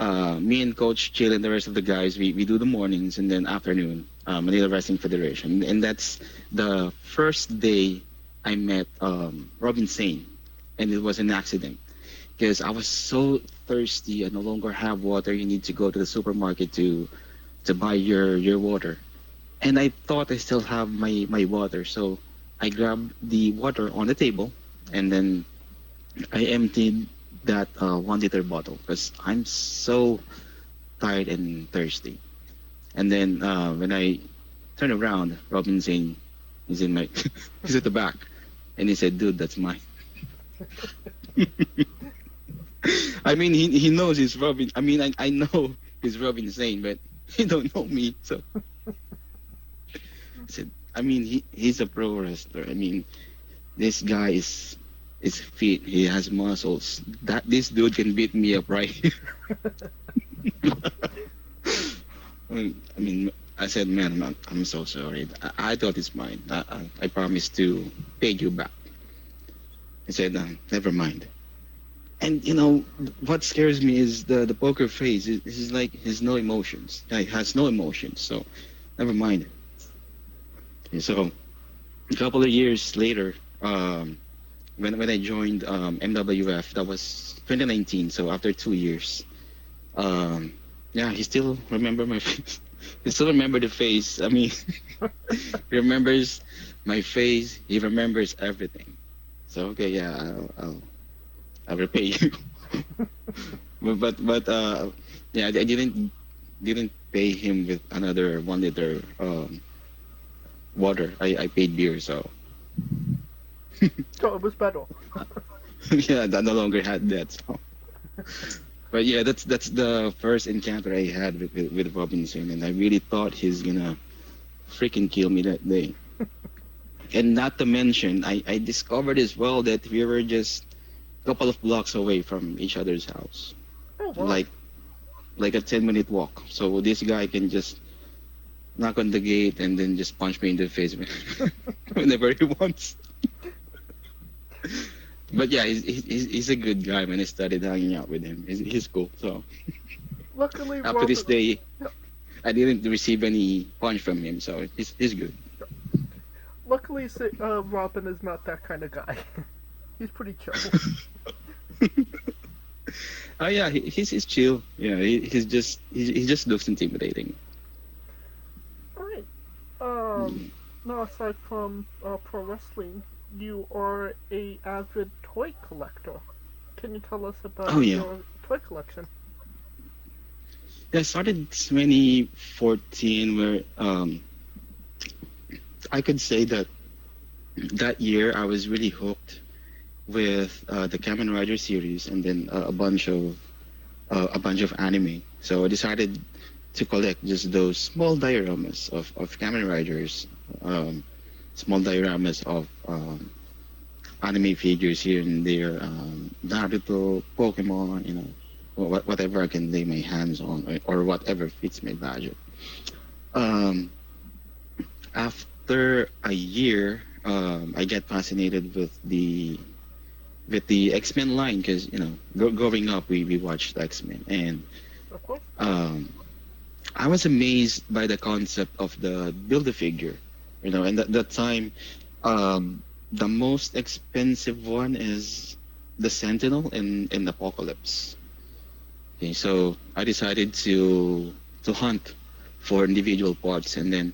me and Coach Chill and the rest of the guys, we do the mornings, and then afternoon, Manila Wrestling Federation. And that's the first day I met Robin Sane, and it was an accident because I was so thirsty. I no longer have water. You need to go to the supermarket to buy your water. And I thought I still have my water, so I grabbed the water on the table, and then I emptied that 1 liter bottle because I'm so tired and thirsty. And then when I turned around, Robin Zane is in my he's at the back, and he said, "Dude, that's mine." I mean, he knows he's Robin. I mean, I know he's Robin Zane, but he don't know me. So I said, I mean, he's a pro wrestler. I mean, this guy is fit. He has muscles. This dude can beat me up right here. I mean, I said, man, I'm so sorry. I thought it's mine. I promised to pay you back. I said, never mind. And what scares me is the poker face. It's like he has no emotions. He has no emotions. So never mind. Okay, so a couple of years later, when I joined MWF, that was 2019. So after 2 years, yeah, he still remember my face. He still remember the face. I mean, he remembers my face. He remembers everything. So okay, yeah, I'll repay you. but yeah, I didn't pay him with another 1 liter water. I paid beer. So So it was better. Yeah, I no longer had that. So. But yeah, that's the first encounter I had with Robinson, and I really thought he's gonna freaking kill me that day. And not to mention, I discovered as well that we were just a couple of blocks away from each other's house, Oh, wow. like a 10-minute walk. So this guy can just knock on the gate and then just punch me in the face whenever he wants. But yeah, he's a good guy. When I started hanging out with him, he's cool. So Luckily, up to this Robin, day, I didn't receive any punch from him, so he's good. luckily, Robin is not that kind of guy. He's pretty chill. Oh yeah, he's chill. Yeah, he just looks intimidating. Alright. Now aside from pro wrestling, you are a avid toy collector. Can you tell us about your toy collection? Yeah, I started 2014, where I could say that year I was really hooked with the Kamen Rider series, and then a bunch of anime. So I decided to collect just those small dioramas of Kamen Riders, small dioramas of anime figures here and there, Naruto, Pokemon, whatever I can lay my hands on, or whatever fits my budget. After a year, I get fascinated with the X-Men line, because growing up we watched X-Men, and I was amazed by the concept of the Build-A-Figure, and at that time, the most expensive one is the Sentinel in Apocalypse. Okay, so I decided to hunt for individual parts, and then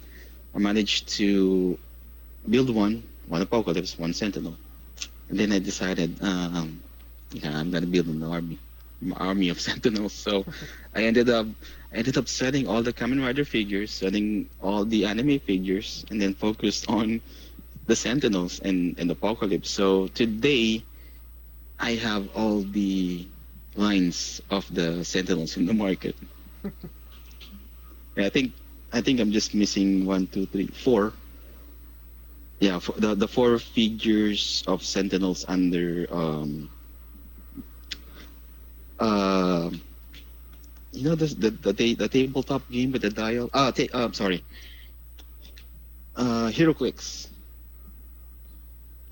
I managed to build one Apocalypse, one Sentinel. And then I decided, I'm gonna build an army of Sentinels. So I ended up selling all the Kamen Rider figures, selling all the anime figures, and then focused on the Sentinels and Apocalypse. So today, I have all the lines of the Sentinels in the market. Yeah, I think I'm just missing 1, 2, 3, 4. Yeah, the 4 figures of Sentinels under the tabletop game with the dial. Sorry. HeroClix.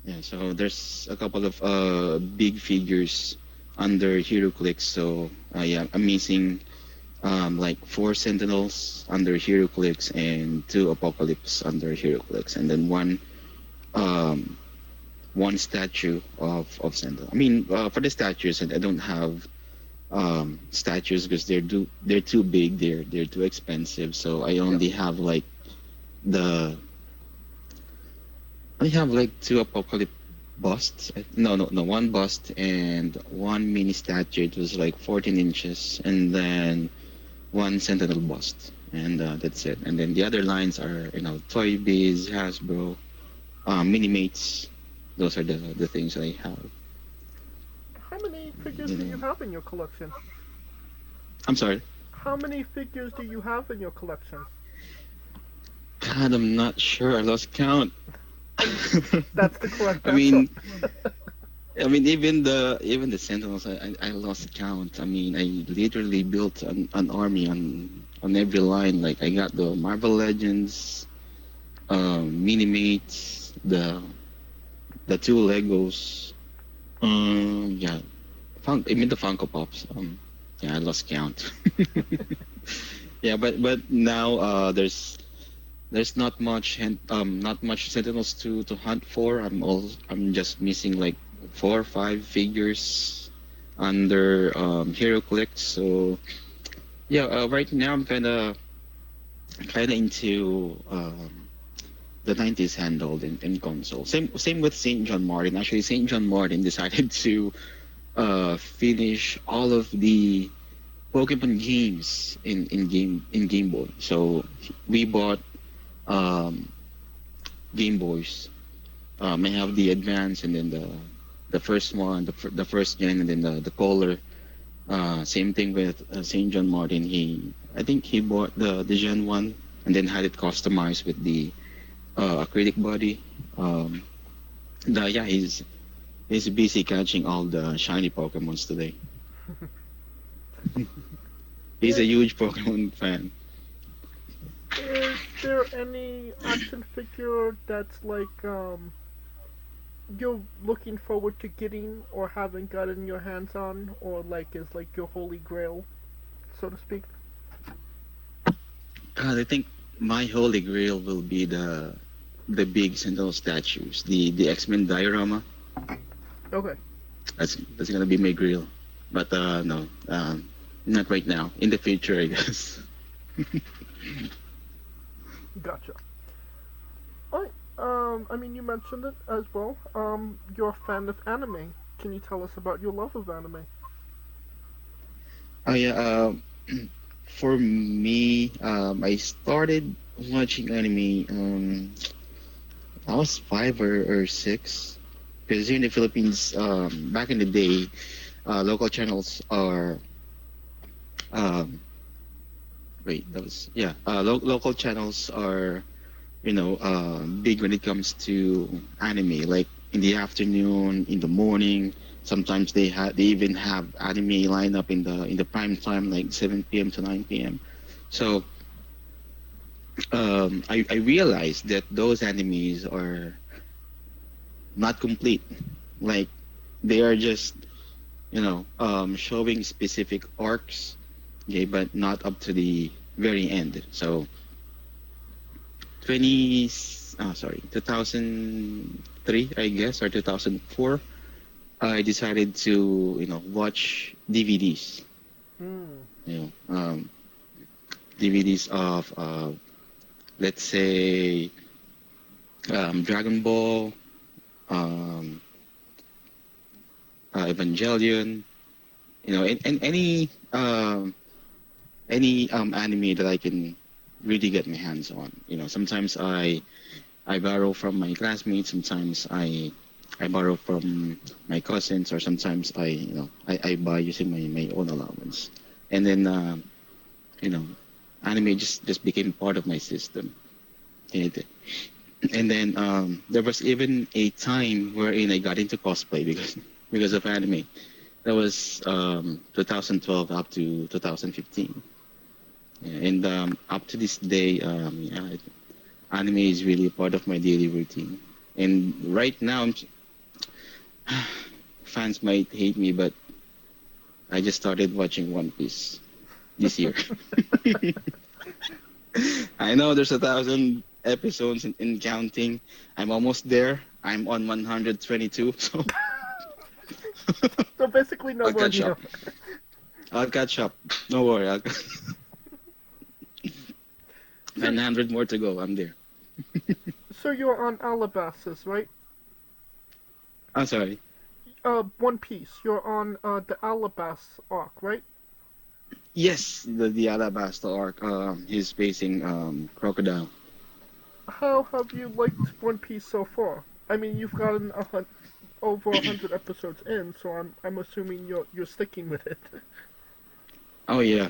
Yeah, so there's a couple of big figures under HeroClix. So yeah, I'm missing like 4 Sentinels under HeroClix and 2 Apocalypse under HeroClix, and then one statue of Sentinel. I mean, for the statues, I don't have statues because they're too big. They're too expensive. So I only have like I have like 2 Apocalypse busts. No, 1 bust and 1 mini statue. It was like 14 inches, and then 1 Sentinel bust, and that's it. And then the other lines are Toy Biz, Hasbro, Minimates. Those are the things I have. How many figures do you have in your collection? I'm sorry? How many figures do you have in your collection? God, I'm not sure. I lost count. That's the correct answer. I mean, even the Sentinels, I lost count. I mean, I literally built an army on every line. Like, I got the Marvel Legends, Minimates, the 2 Legos. Yeah, even the Funko Pops. Yeah, I lost count. Yeah, but now there's not much Sentinels to hunt for. I'm just missing like 4 or 5 figures under HeroClix. So yeah, right now I'm kind of into the 90s handheld in console. Same with St. John Martin. Actually, St. John Martin decided to finish all of the Pokemon games in Game Boy. So we bought Game Boys I have the advance and then the first one, the first gen, and then the Kohler. Same thing with St. John Martin. I think he bought the Gen 1 and then had it customized with the acrylic body. Yeah, he's busy catching all the shiny Pokemons today. He's a huge Pokemon fan. Is there any action figure that's like you're looking forward to getting or haven't gotten your hands on, or like is like your holy grail, so to speak? God, I think my holy grail will be the big Sentinel statues, the X-Men diorama. Okay. That's gonna be my grail, but no, not right now. In the future, I guess. Gotcha. Alright, I mean, you mentioned it as well. You're a fan of anime. Can you tell us about your love of anime? Oh yeah, for me, I started watching anime. I was 5 or 6, because here in the Philippines, back in the day, local channels are local channels are big when it comes to anime. Like in the afternoon, in the morning, sometimes they even have anime lineup in the prime time, like 7 p.m. to 9 p.m. So I realized that those animes are not complete. Like they are just showing specific arcs, okay, but not up to the very end. So 2003, I guess, or 2004, I decided to watch DVDs. DVDs of let's say Dragon Ball, Evangelion, and any anime that I can really get my hands on. Sometimes I borrow from my classmates, sometimes I borrow from my cousins, or sometimes I buy using my own allowance. And then anime just became part of my system. And then there was even a time wherein I got into cosplay because of anime. That was 2012 up to 2015. And up to this day, anime is really a part of my daily routine. And right now, fans might hate me, but I just started watching One Piece this year. I know there's 1,000 episodes in counting. I'm almost there. I'm on 122, so... So basically no I'll more catch up. I'll catch up. No worry. 900 more to go. I'm there. So you're on Alabasas, right? I'm sorry. One Piece. You're on the Alabas arc, right? Yes, the Alabasta arc. He's facing Crocodile. How have you liked One Piece so far? I mean, you've gotten over 100 episodes in, so I'm assuming you're sticking with it. Oh yeah.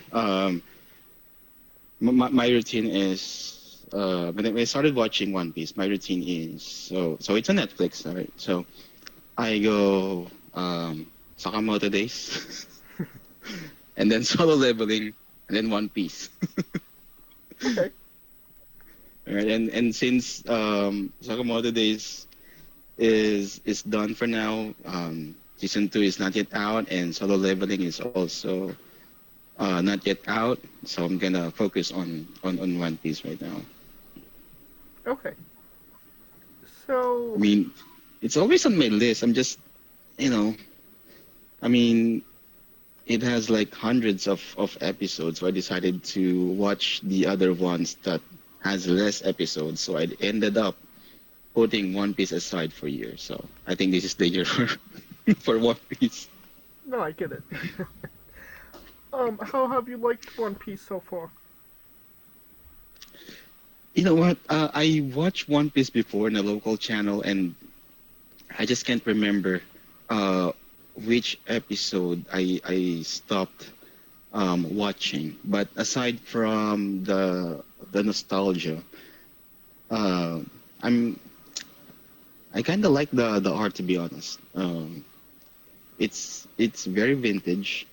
My routine is when I started watching One Piece, my routine is so it's on Netflix, all right? So I go Sakamoto Days, and then Solo Leveling, and then One Piece. Okay. All right, and since Sakamoto Days is done for now, season 2 is not yet out, and Solo Leveling is also not yet out, so I'm gonna focus on One Piece right now. Okay. So... I mean, it's always on my list. I'm just, I mean, it has like hundreds of episodes, so I decided to watch the other ones that has less episodes, so I ended up putting One Piece aside for years. So I think this is the year for One Piece. No, I get it. How have you liked One Piece so far? You know what? I watched One Piece before in a local channel, and I just can't remember uh, which episode I stopped watching. But aside from the nostalgia, uh, I'm I kind of like the art, to be honest. It's very vintage,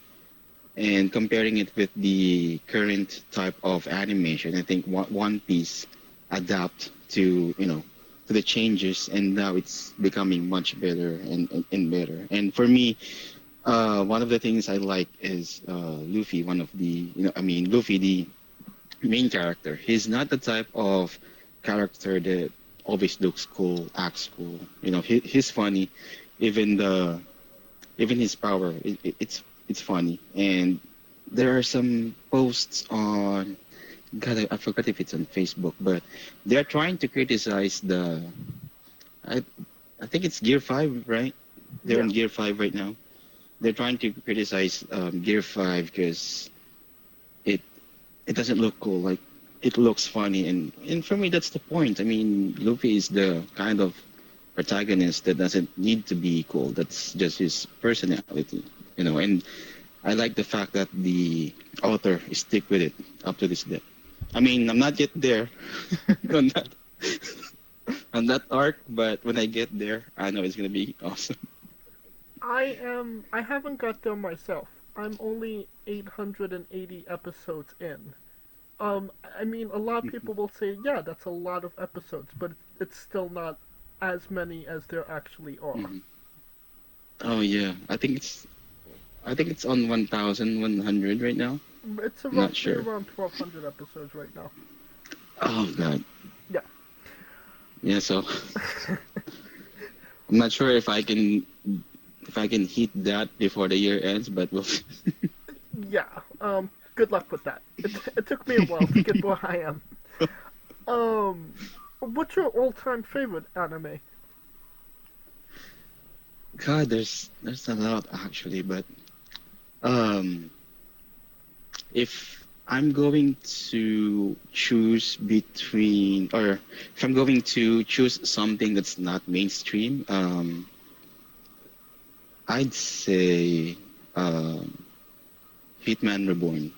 and comparing it with the current type of animation, I think One Piece adapt to to the changes, and now it's becoming much better and better. And for me, one of the things I like is Luffy. One of the Luffy, the main character. He's not the type of character that always looks cool, acts cool. He's funny. Even his power, it's funny. And there are some posts on, God, I forgot if it's on Facebook, but they're trying to criticize I think it's Gear 5, right? They're on Gear 5 right now. They're trying to criticize Gear 5 because it doesn't look cool. Like, it looks funny, and for me, that's the point. I mean, Luffy is the kind of protagonist that doesn't need to be cool. That's just his personality, and I like the fact that the author stick with it up to this day. I mean, I'm not yet there on that on that arc, but when I get there, I know it's gonna be awesome. I haven't got there myself. I'm only 880 episodes in. I mean, a lot of people will say, yeah, that's a lot of episodes, but it's still not as many as there actually are. Oh yeah, I think it's on 1,100 right now. It's Not sure. around 1,200 episodes right now. Oh god. Yeah. Yeah, so I'm not sure if I can hit that before the year ends, but we'll see. Yeah. Good luck with that. It took me a while to get where I am. What's your all-time favorite anime? God, there's a lot actually, but if I'm going to choose between, or if I'm going to choose something that's not mainstream, I'd say Hitman Reborn.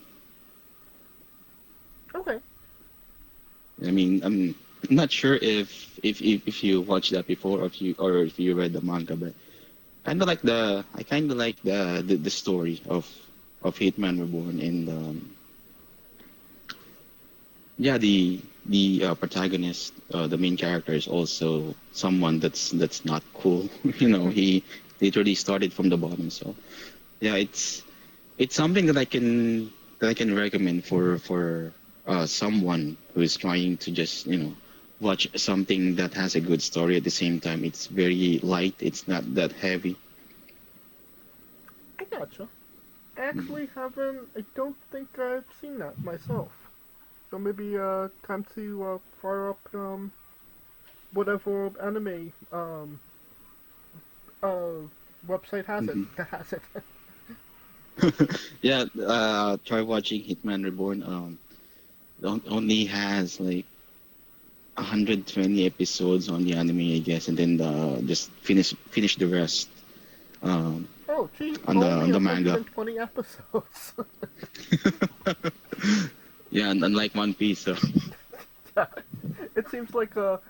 Okay. I mean, I'm not sure if you watched that before, or if you read the manga, but I kind of like the story of Hitman Reborn, and yeah, the protagonist, the main character, is also someone that's not cool. He literally started from the bottom. So yeah, it's something that I can recommend for someone who is trying to just watch something that has a good story. At the same time, it's very light. It's not that heavy. I gotcha. I don't think I've seen that myself. So maybe time to fire up whatever anime website has it. Has it. Yeah, try watching Hitman Reborn. Only has like 120 episodes on the anime, I guess, and then just finish the rest. Oh, gee, on the manga. 120 episodes. Yeah, and unlike One Piece, so. Yeah, it seems like a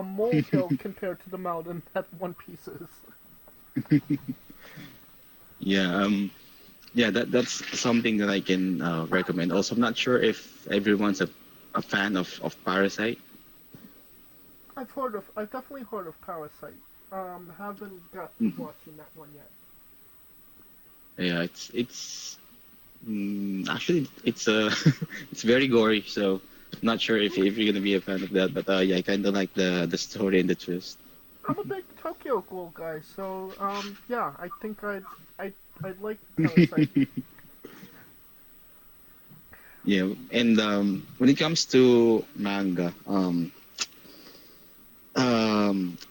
molehill compared to the mountain that One Piece is. Yeah, that's something that I can recommend. Also, I'm not sure if everyone's a fan of Parasite. I've definitely heard of Parasite. Haven't got to watching that one yet. Yeah, it's actually it's it's very gory, so I'm not sure if you're gonna be a fan of that. But yeah, I kind of like the story and the twist. I'm a big Tokyo Ghoul guy, so yeah, I think I'd like Parasite. Yeah, and when it comes to manga,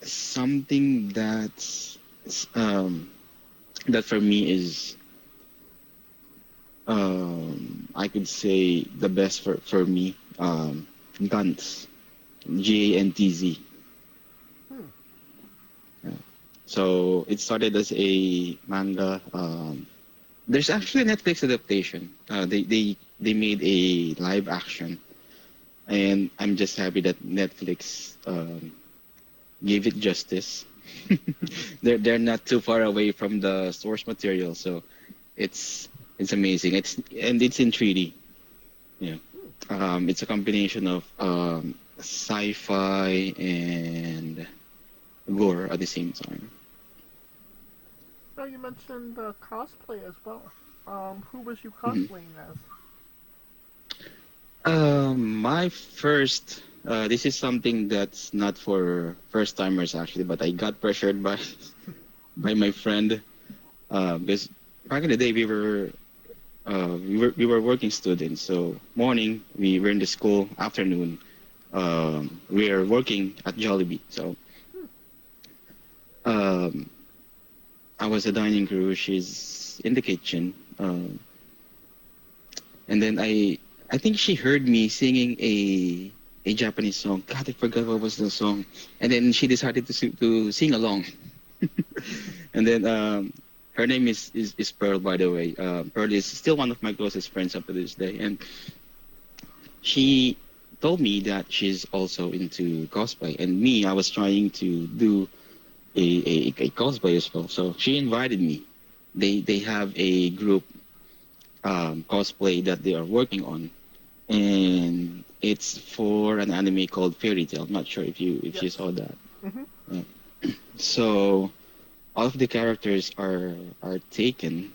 something that for me is I could say the best for me, Gantz, GANTZ. So it started as a manga. There's actually a Netflix adaptation. They made a live action, and I'm just happy that Netflix gave it justice. They're not too far away from the source material, so it's amazing. It's in 3D. Yeah, it's a combination of sci-fi and gore at the same time. Now you mentioned cosplay as well. Who was you cosplaying as? My first, this is something that's not for first timers actually, but I got pressured by by my friend because back in the day we were working students. So morning we were in the school, afternoon we are working at Jollibee. So I was a dining crew. She's in the kitchen, and then I think she heard me singing a Japanese song. God, I forgot what was the song. And then she decided to sing along. And then her name is Pearl, by the way. Pearl is still one of my closest friends up to this day. And she told me that she's also into cosplay. And me, I was trying to do a cosplay as well. So she invited me. They have a group cosplay that they are working on, and it's for an anime called Fairy Tail. I'm not sure if you saw that. Mm-hmm. So all of the characters are taken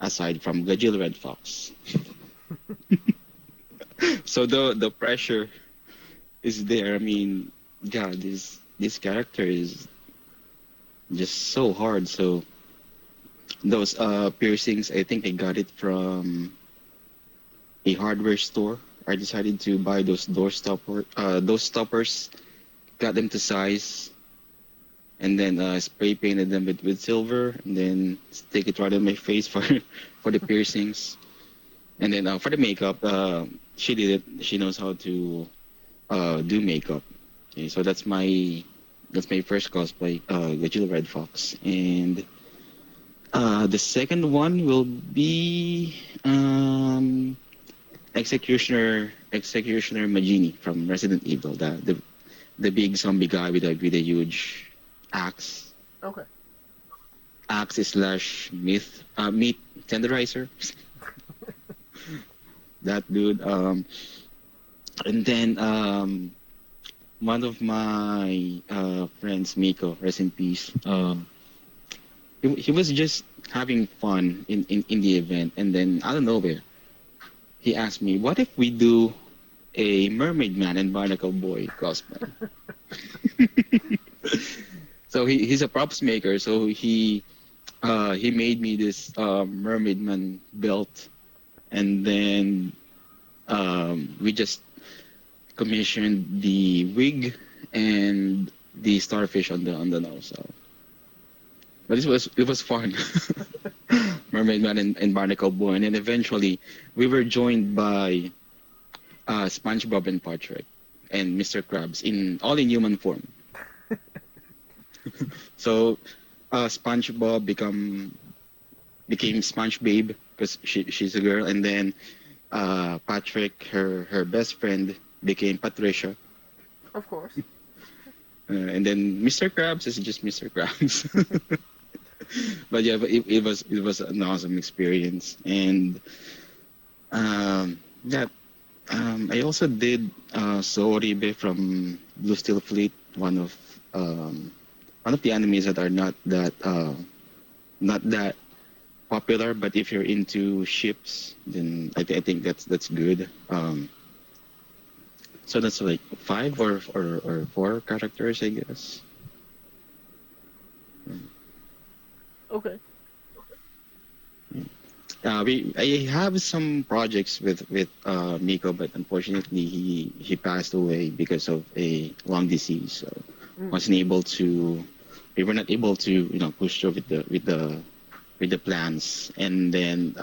aside from Gajil Red Fox. So the pressure is there. I mean, God, this character is just so hard. So those piercings, I think I got it from a hardware store. I decided to buy those those stoppers, got them to size, and then spray painted them with silver, and then stick it right on my face for for the piercings. And then for the makeup, she did it. She knows how to do makeup. Okay, so that's my first cosplay, Gajil Red Fox, and the second one will be Executioner Majini from Resident Evil, the big zombie guy with a huge axe. Okay. Axe slash meat tenderizer. That dude. And then one of my friends, Miko, rest in peace. He was just having fun in the event, and then out of nowhere, he asked me, "What if we do a Mermaid Man and Barnacle Boy cosplay?" So he's a props maker, so he made me this Mermaid Man belt, and then we just commissioned the wig and the starfish on the nose. So. But it was fun. Mermaid Man and Barnacle Boy, and then eventually we were joined by SpongeBob and Patrick and Mr. Krabs all in human form. So SpongeBob became Sponge Babe because she's a girl, and then Patrick, her best friend, became Patricia. Of course. And then Mr. Krabs is just Mr. Krabs. But yeah, it was an awesome experience, and I also did Sooribe from Blue Steel Fleet, one of the animes that are not that popular, but if you're into ships, then I think that's good. So that's like 5 or 4 characters, I guess. Okay. I have some projects with Miko, but unfortunately he passed away because of a lung disease. So we were not able to push through with the plans. And then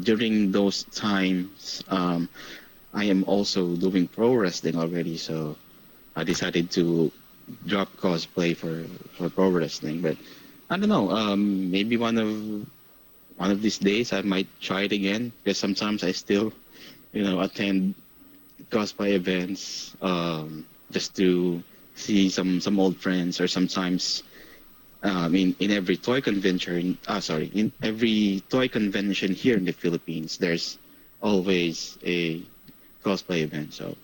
during those times, I am also doing pro wrestling already. So I decided to drop cosplay for pro wrestling, but I don't know. Maybe one of these days I might try it again because sometimes I still, attend cosplay events just to see some old friends, or sometimes in every toy convention. In every toy convention here in the Philippines, there's always a cosplay event. So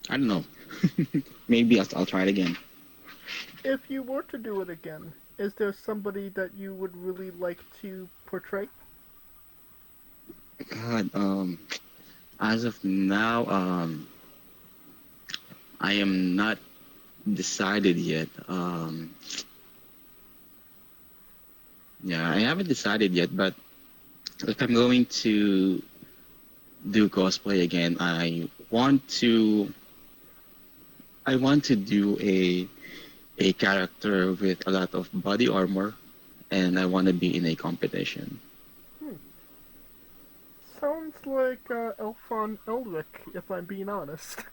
I don't know. Maybe I'll try it again. If you were to do it again, is there somebody that you would really like to portray? God, as of now, I am not decided yet. I haven't decided yet, but if I'm going to do cosplay again, I want to do a character with a lot of body armor, and I want to be in a competition. Sounds like Elfon Elric, if I'm being honest.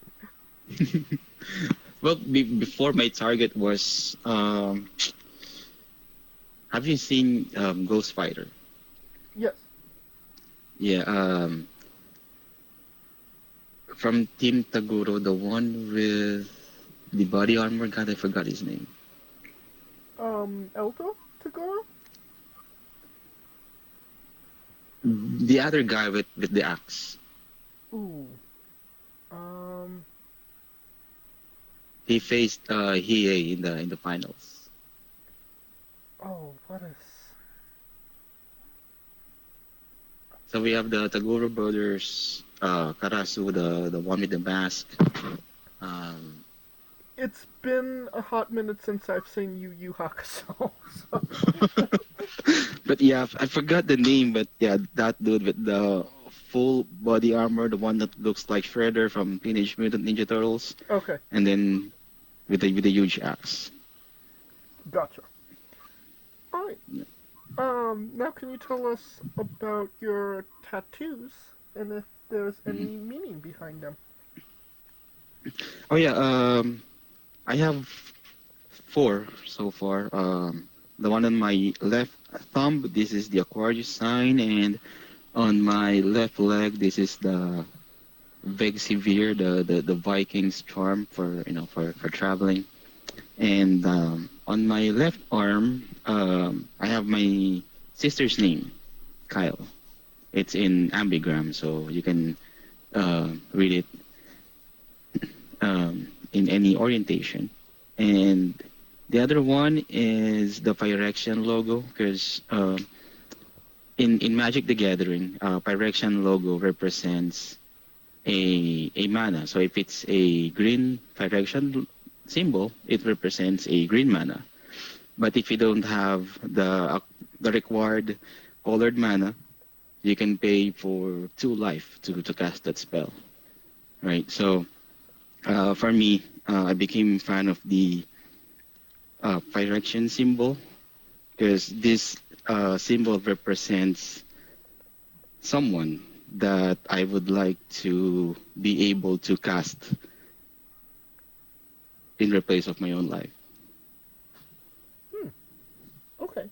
Well, before my target was, have you seen Ghost Fighter? Yes. Yeah. From Team Taguro, the one with the body armor. God, I forgot his name. Elto Tagoro? The other guy with the axe. Ooh. He faced Hiei in the finals. Oh, what is... So we have the Taguro brothers, Karasu, the one with the mask. It's been a hot minute since I've seen Yu Yu Hakusho. So. But yeah, I forgot the name. But yeah, that dude with the full body armor, the one that looks like Shredder from Teenage Mutant Ninja Turtles. Okay. And then with the huge axe. Gotcha. Alright. Yeah. Now can you tell us about your tattoos and if there's any meaning behind them? Oh yeah, I have 4 so far. The one on my left thumb, this is the Aquarius sign, and on my left leg, this is the Vegsivir, the Vikings charm for traveling. And on my left arm, I have my sister's name, Kyle. It's in ambigram, so you can read it in any orientation. And the other one is the Pyrexian logo, because in Magic the Gathering, Pyrexian logo represents a mana. So if it's a green Pyrexian symbol, it represents a green mana. But if you don't have the required colored mana, you can pay for 2 life to cast that spell, right? So for me, I became a fan of the Pyrexian symbol, because this symbol represents someone that I would like to be able to cast in replace of my own life. Okay.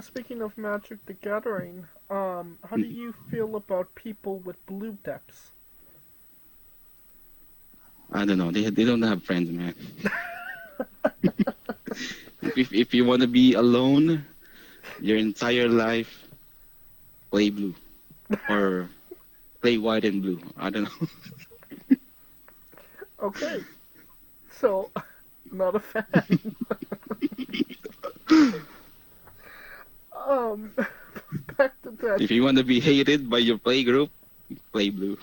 Speaking of Magic the Gathering, how do you feel about people with blue decks? I don't know. They don't have friends, man. if you want to be alone your entire life, play blue or play white and blue. I don't know. Okay. So, not a fan. Back to that. If you want to be hated by your play group, play blue.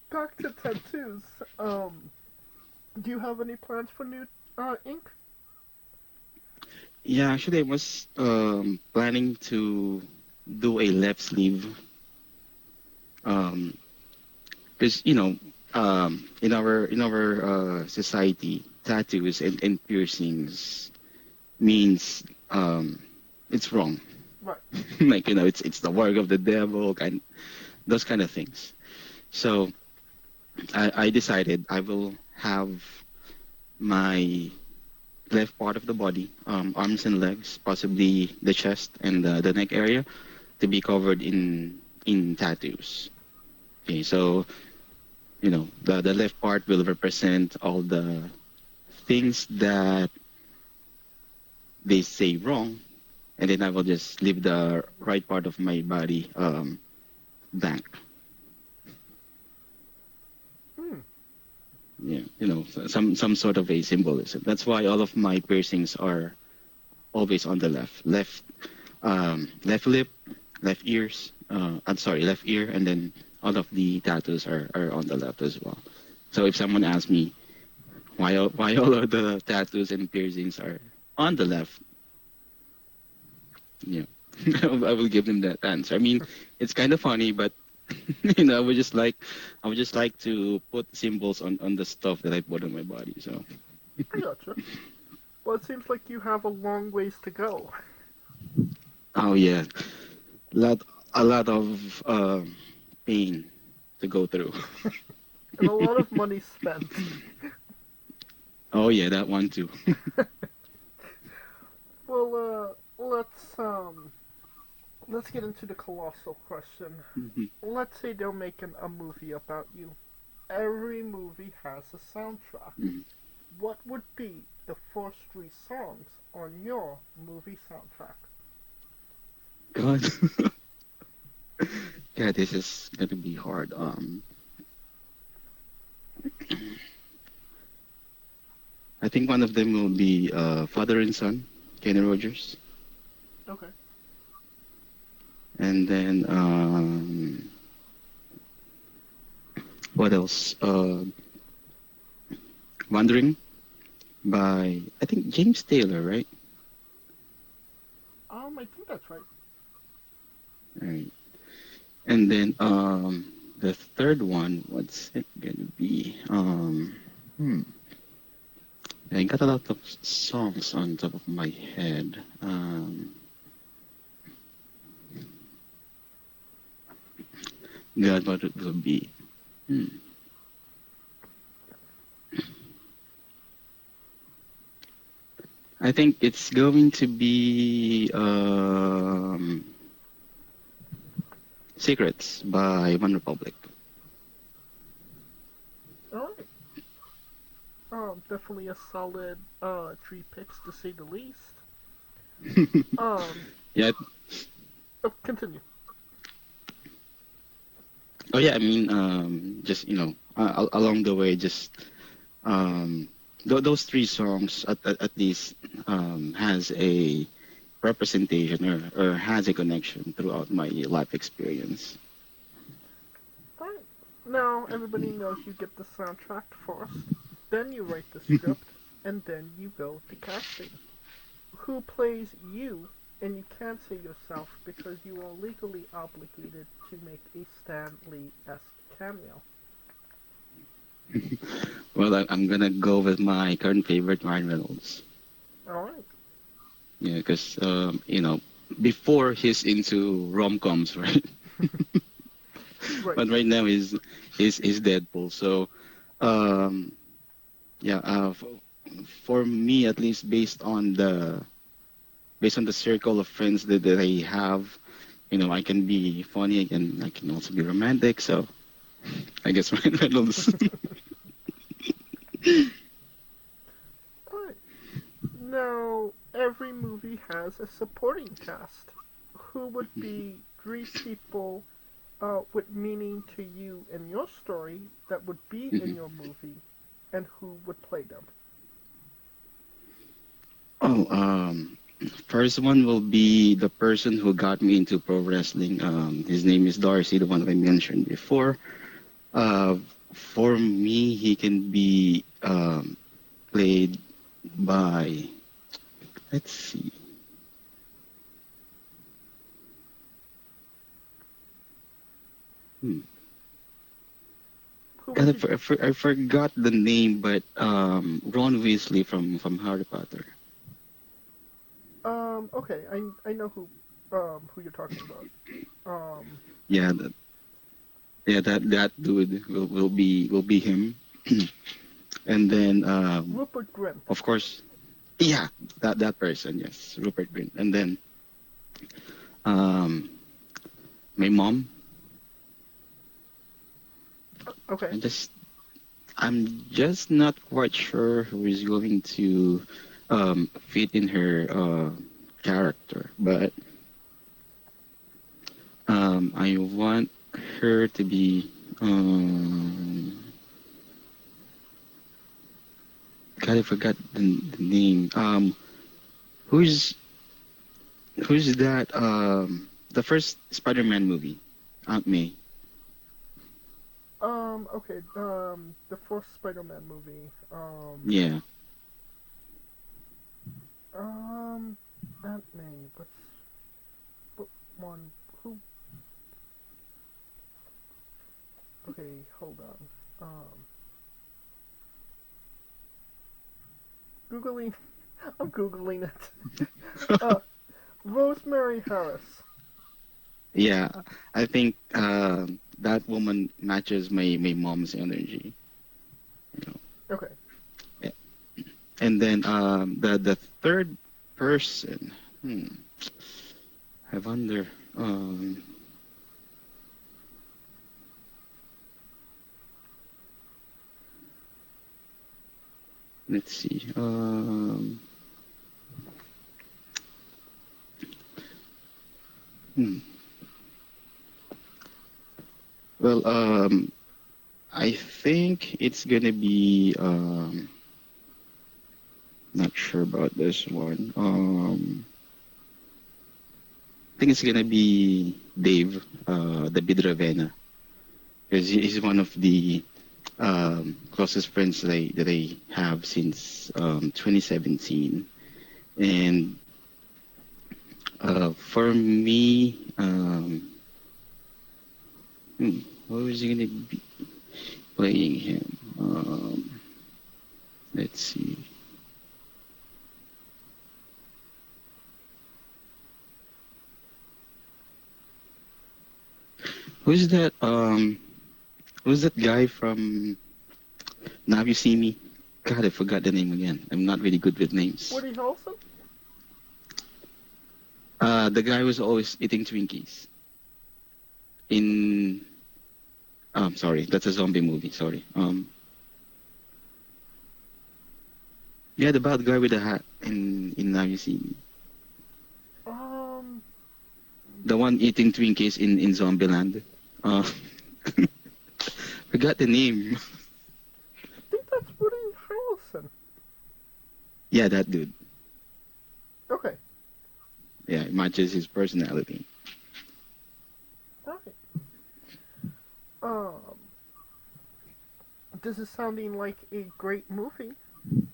Back to tattoos. Do you have any plans for new ink? Yeah, actually, I was planning to do a left sleeve. Because in our society, tattoos and piercings means it's wrong. Right. Like it's the work of the devil, and those kind of things. So I decided I will have my left part of the body, arms and legs, possibly the chest and the neck area, to be covered in tattoos. Okay, so the left part will represent all the things that they say wrong, and then I will just leave the right part of my body blank. Yeah, some sort of a symbolism. That's why all of my piercings are always on the left lip, left ears. Left ear, and then all of the tattoos are on the left as well. So if someone asks me why all of the tattoos and piercings are on the left, yeah, I will give them that answer. I mean, it's kind of funny, but I would just like to put symbols on the stuff that I put on my body. So I gotcha. Well, it seems like you have a long ways to go. oh yeah, a lot of pain to go through. And a lot of money spent. Oh yeah, that one too. Well, let's get into the colossal question. Mm-hmm. Let's say they're making a movie about you. Every movie has a soundtrack. Mm-hmm. What would be the first 3 songs on your movie soundtrack? God. Yeah, this is gonna be hard. I think one of them will be Father and Son, Kenny Rogers. Okay. And then what else? Wandering by, I think, James Taylor, right? I think that's right. Right. And then the third one, what's it gonna be? I got a lot of songs on top of my head. God, what it will be? I think it's going to be Secrets by One Republic. Alright. Definitely a solid 3 picks to say the least. Yeah. Oh, continue. Oh yeah, I mean, just along the way, just those 3 songs at least has a representation or has a connection throughout my life experience. Alright. Now everybody knows you get the soundtrack first, then you write the script, and then you go to casting. Who plays you? And you can't say yourself because you are legally obligated to make a Stan Lee-esque cameo. Well, I'm gonna go with my current favorite, Ryan Reynolds. Alright. Yeah, because before he's into rom-coms, right? Right. But right now he's Deadpool. So, for me at least, based on the circle of friends that I have, I can be funny and I can also be romantic. So, I guess Ryan Reynolds. Alright. Now, every movie has a supporting cast. Who would be 3 people with meaning to you and your story that would be in your movie, and who would play them? First one will be the person who got me into pro wrestling. His name is Darcy, the one that I mentioned before. For me, he can be played by, let's see. I forgot the name, but Ron Weasley from Harry Potter. Okay, I know who you're talking about. That dude will be him. And then Rupert Grint. of course, yeah, that person, yes, Rupert Grint. And then my mom. Okay. I'm just not quite sure who is going to fit in her character, but I want her to be. God, I forgot the name. Who's that? The first Spider-Man movie, Aunt May. Okay. The first Spider-Man movie. Yeah. Aunt May. But one who? Okay, hold on. Googling. I'm googling it. Rosemary Harris. Yeah, I think that woman matches my mom's energy. You know. Okay. Yeah. And then the third person. I wonder. Let's see. Well, I think it's gonna be not sure about this one. I think it's gonna be Dave, the Bid Ravenna, because he's one of the closest friends that I have since 2017, and for me, who is he gonna be playing him? Let's see. Who's that? Who's that guy from Now You See Me? God, I forgot the name again. I'm not really good with names. Woody Harrelson? The guy was always eating Twinkies. Sorry, that's a zombie movie. Sorry. Yeah, the bad guy with the hat in Now You See Me. The one eating Twinkies in Zombieland. Forgot the name. I think that's Woody Harrelson. Yeah, that dude. Okay. Yeah, it matches his personality. Alright. This is sounding like a great movie.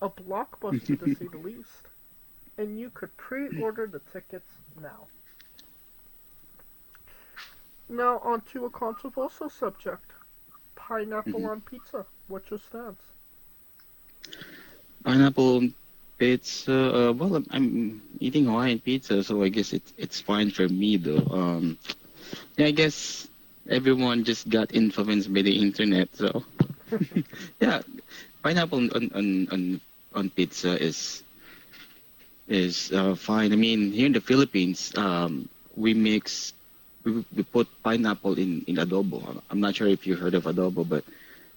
A blockbuster to say the least. And you could pre-order the tickets now. Now on to a controversial subject. Pineapple on pizza. What's your stance? Pineapple on pizza. Well, I'm eating Hawaiian pizza, so I guess it's fine for me though. Yeah, I guess everyone just got influenced by the internet, so yeah, pineapple on pizza is fine. I mean, here in the Philippines, we put pineapple in adobo. I'm not sure if you heard of adobo, but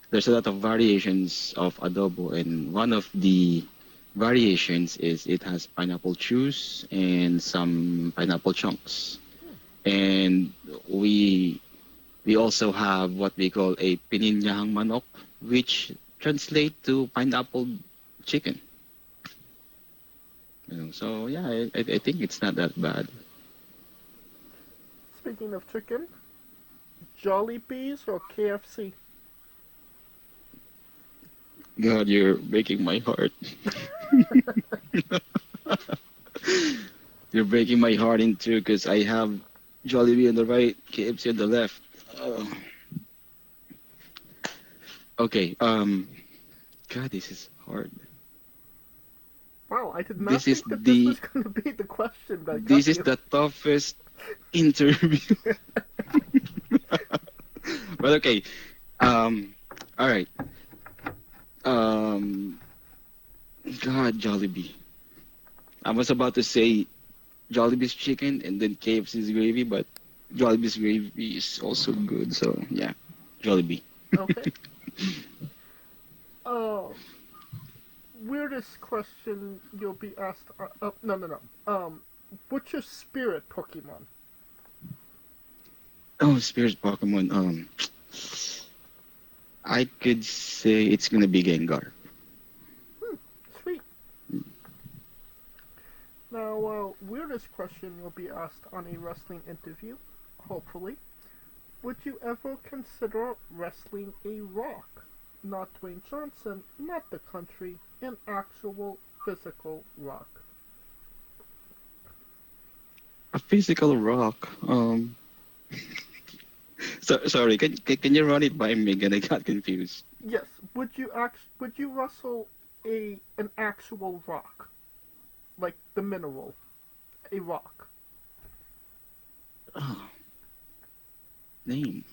there's a lot of variations of adobo, and one of the variations is it has pineapple juice and some pineapple chunks. And we also have what we call a pininyahang manok, which translate to pineapple chicken. So yeah, I think it's not that bad. Speaking of chicken, Jollibees or KFC? God, you're breaking my heart. You're breaking my heart in two because I have Jollibee on the right, KFC on the left. Okay. God, this is hard. Wow, I did not think that this was going to be the question that got This is the toughest interview. But okay. All right. God, Jollibee. I was about to say Jollibee's chicken and then KFC's gravy, but Jollibee's gravy is also good. So yeah, Jollibee. Okay. Weirdest question you'll be asked. No. What's your spirit Pokemon? Oh, Spirit Pokemon. I could say it's gonna be Gengar. Sweet. Now, weirdest question you'll be asked on a wrestling interview, hopefully. Would you ever consider wrestling a Rock? Not Dwayne Johnson, not the country, an actual physical Rock. A physical rock. Sorry. Can you run it by me again? I got confused. Yes. Would you wrestle an actual Rock, like the mineral, a Rock? Oh, name.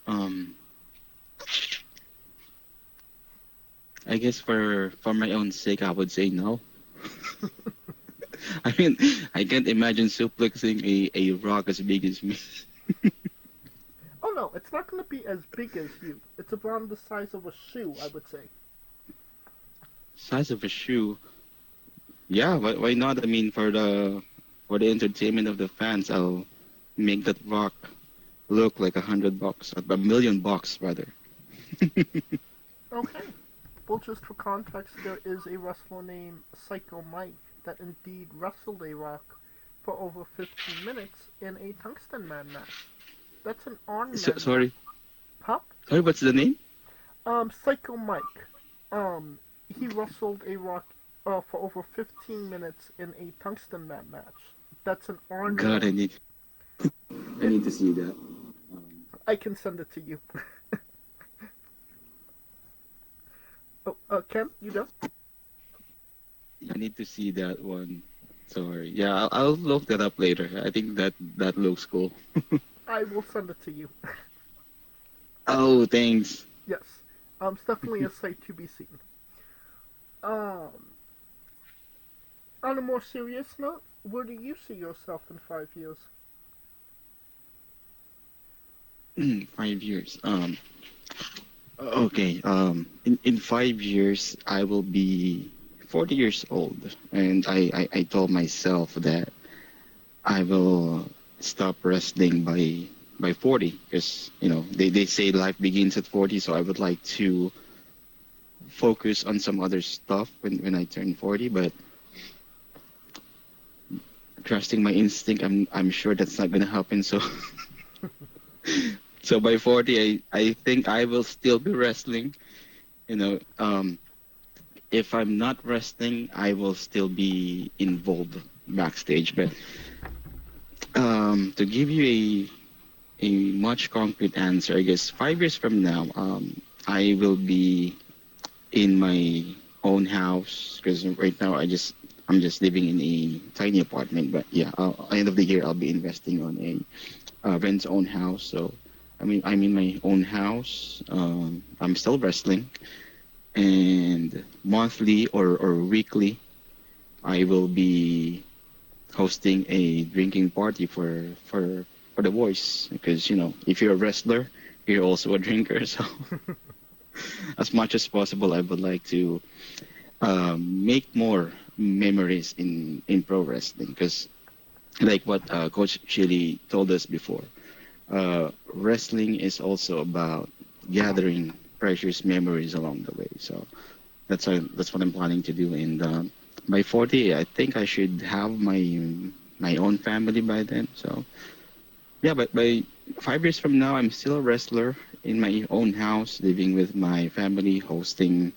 I guess for my own sake, I would say no. I mean, I can't imagine suplexing a rock as big as me. Oh no, it's not going to be as big as you. It's around the size of a shoe, I would say. Size of a shoe. Yeah, why not? I mean, for the entertainment of the fans, I'll make that rock look like $100, $1,000,000 rather. Okay. Well, just for context, there is a wrestler named Psycho Mike that indeed wrestled a Rock for over 15 minutes in a Tungsten Man match. That's an on man. Sorry. Huh? Sorry, what's the name? Psycho Mike. He wrestled a Rock for over 15 minutes in a Tungsten Man match. That's an on man. God, I need to see that. I can send it to you. Ken, you done? I need to see that one. Sorry. Yeah, I'll look that up later. I think that looks cool. I will send it to you. Oh, thanks. Yes. It's definitely a sight to be seen. On a more serious note, where do you see yourself in 5 years? 5 years. Okay. In 5 years, I will be 40 years old, and I told myself that I will stop wrestling by 40, because they say life begins at 40, so I would like to focus on some other stuff when I turn 40, but trusting my instinct, I'm sure that's not gonna happen. So so by 40, I think I will still be wrestling. If I'm not wrestling, I will still be involved backstage. But to give you a much concrete answer, I guess 5 years from now, I will be in my own house, because right now I'm just living in a tiny apartment. But yeah, at the end of the year, I'll be investing on a rent own house. So I'm in my own house. I'm still wrestling, and monthly or weekly, I will be hosting a drinking party for the boys, because if you're a wrestler, you're also a drinker. So as much as possible, I would like to make more memories in pro wrestling, because like what Coach Chilly told us before, wrestling is also about gathering precious memories along the way. So that's what I'm planning to do. And by 40, I think I should have my own family by then. So yeah, but by 5 years from now, I'm still a wrestler in my own house, living with my family, hosting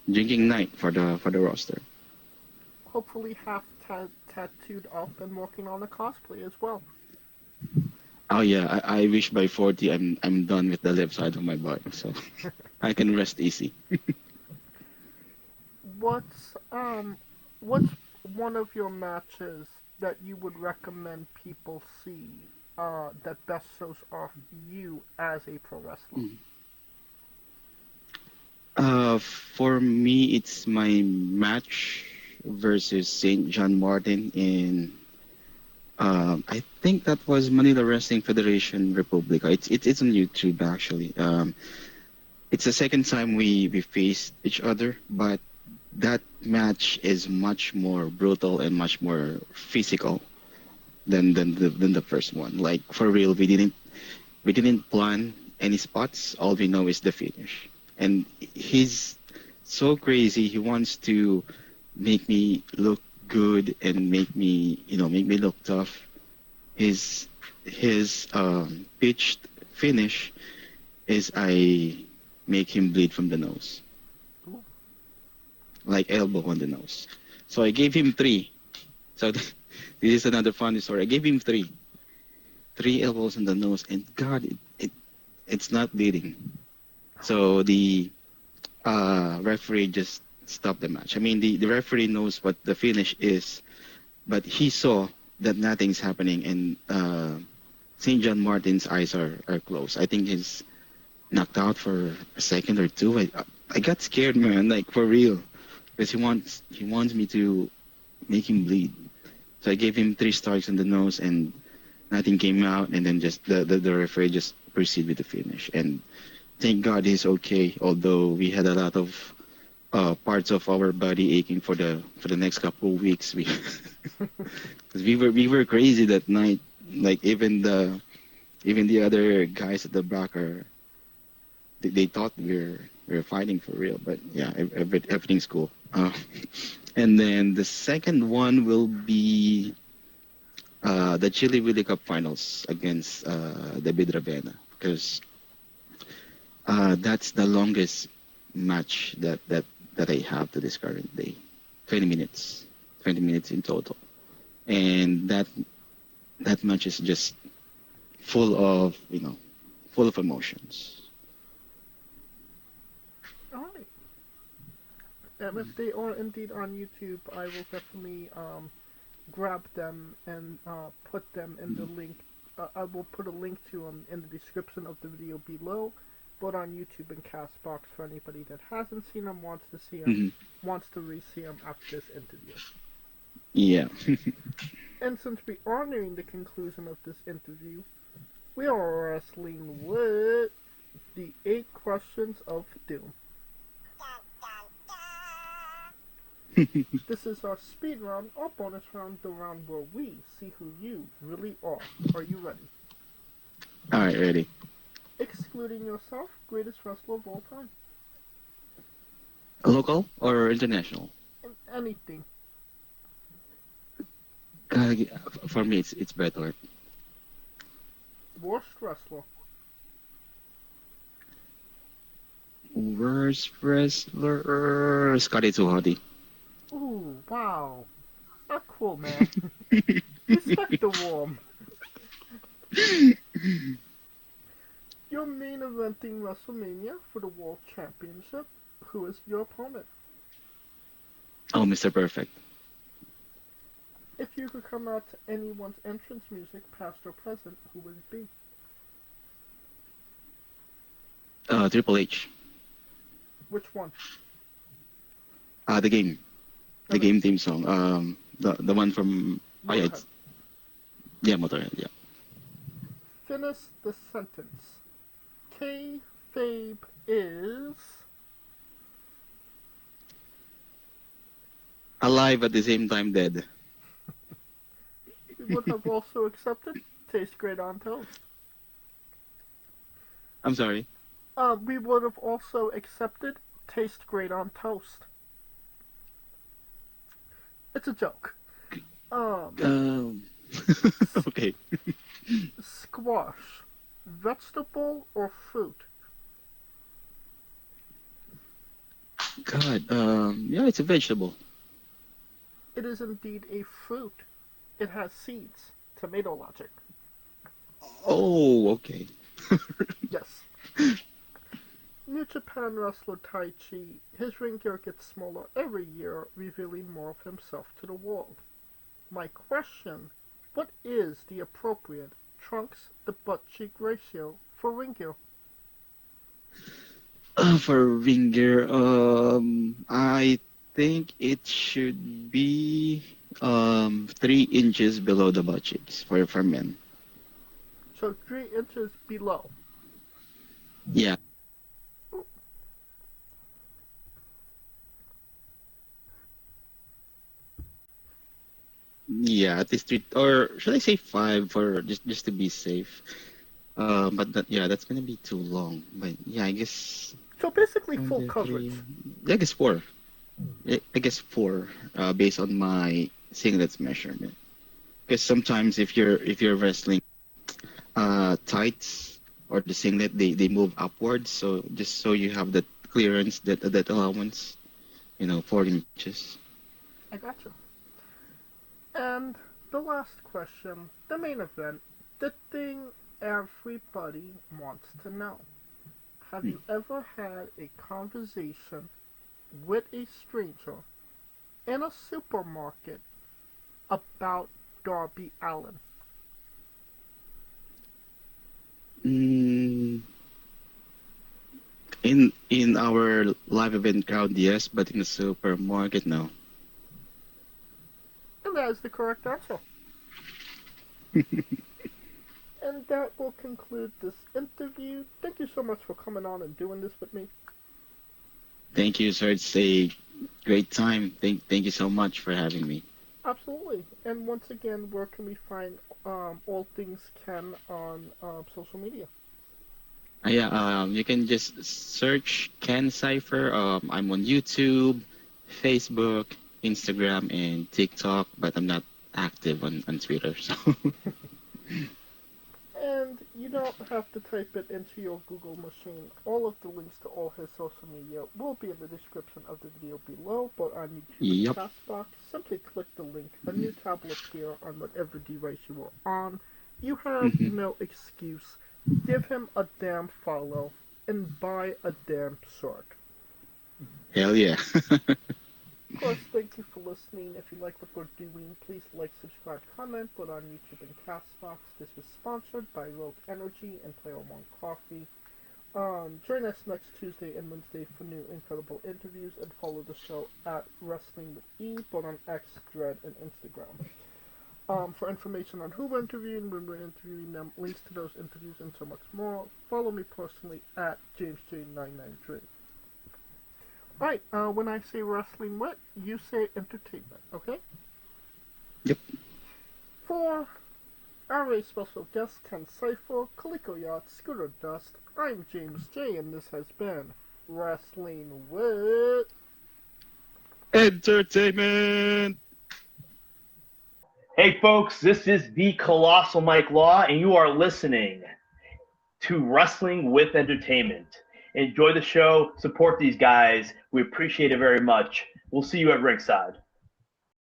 drinking night for the roster. Hopefully half tattooed up and working on a cosplay as well. Oh yeah, I wish by 40 I'm done with the left side of my body, so I can rest easy. What's one of your matches that you would recommend people see that best shows off you as a pro wrestler? For me, it's my match versus St. John Martin in I think that was Manila Wrestling Federation Republica. It's on YouTube actually. It's the second time we faced each other, but that match is much more brutal and much more physical than the first one. Like for real, we didn't plan any spots. All we know is the finish, and he's so crazy. He wants to make me look good and make me look tough. His pitched finish is I make him bleed from the nose, like elbow on the nose. So I gave him 3. So this is another funny story. I gave him 3 elbows on the nose, and God, it's not bleeding. So the referee just stopped the match. I mean, the referee knows what the finish is, but he saw that nothing's happening, and St. John Martin's eyes are closed. I think he's knocked out for a second or two. I got scared, man, like for real, because he wants me to make him bleed. So I gave him 3 strikes on the nose, and nothing came out, and then just the referee just proceeded with the finish. And thank God he's okay, although we had a lot of parts of our body aching for the next couple of weeks. Because we were crazy that night. Like even the other guys at the back they thought we were fighting for real. But yeah, everything's cool. And then the second one will be the Chilly Willy Cup finals against David Ravena, because that's the longest match that I have to this current day. 20 minutes in total, and that match is just full of emotions. Alright. And if they are indeed on YouTube, I will definitely grab them and put them in the link. I will put a link to them in the description of the video below, but on YouTube and Castbox for anybody that hasn't seen them, wants to see them, wants to re-see them after this interview. Yeah. And since we are nearing the conclusion of this interview, we are wrestling with the 8 questions of doom. This is our speed round, or bonus round, the round where we see who you really are. Are you ready? Alright, ready. Excluding yourself, greatest wrestler of all time. Local or international? Anything. For me, it's Bret Hart. Worst wrestler. Worst wrestler, Scotty 2 Hotty. Ooh, wow. Not cool, man. Respect the warm. You're main eventing WrestleMania for the World Championship. Who is your opponent? Oh, Mr. Perfect. If you could come out to anyone's entrance music, past or present, who would it be? Triple H. Which one? The game. The game theme song. The one from... Oh, yeah, Motorhead, yeah. Finish the sentence. Kayfabe is... Alive at the same time dead. We would have also accepted tastes great on toast. I'm sorry? We would have also accepted taste great on toast. It's a joke. Okay. Squash. Vegetable or fruit? God, yeah, it's a vegetable. It is indeed a fruit. It has seeds. Tomato logic. Oh, okay. Yes. New Japan wrestler Tai Chi, his ring gear gets smaller every year, revealing more of himself to the world. My question, what is the appropriate trunks to butt cheek ratio for ring gear? For ringer, I think it should be 3 inches below the butt cheeks for men. So 3 inches below. Yeah. Yeah, at least 3, or should I say 5 for just to be safe? But that's gonna be too long. But yeah, I guess. So basically One, full two, coverage. I guess 4. I guess 4, based on my singlets measurement. Because sometimes if you're wrestling tights or the singlet, they move upwards. So just so you have that clearance, that allowance, 4 inches. I got you. And the last question, the main event, the thing everybody wants to know. Have you ever had a conversation with a stranger in a supermarket about Darby Allin? In our live event crowd, yes, but in the supermarket, no. And that is the correct answer. And that will conclude this interview. Thank you so much for coming on and doing this with me. Thank you, sir. It's a great time. Thank you so much for having me. Absolutely. And once again, where can we find all things Ken on social media? You can just search Ken Cifer. I'm on YouTube, Facebook, Instagram, and TikTok, but I'm not active on Twitter. So. And you don't have to type it into your Google machine. All of the links to all his social media will be in the description of the video below, but on YouTube and CastBox, simply click the link. A new tab will appear on whatever device you are on. You have no excuse. Give him a damn follow and buy a damn shirt. Hell yeah. Of course, thank you for listening. If you like what we're doing, please like, subscribe, comment, put on YouTube and CastBox. This was sponsored by Rogue Energy and Player One Coffee. Join us next Tuesday and Wednesday for new incredible interviews, and follow the show at Wrestling with E, both on X, Thread, and Instagram. For information on who we're interviewing, when we're interviewing them, links to those interviews, and so much more, follow me personally at JamesJ993. Alright, when I say wrestling with, you say entertainment, okay? Yep. For our special guest, Ken Cifer, Coleco Yacht, Scooter Dust, I'm James J, and this has been Wrestling with Entertainment! Hey folks, this is the Colossal Mike Law, and you are listening to Wrestling with Entertainment. Enjoy the show, support these guys. We appreciate it very much. We'll see you at ringside.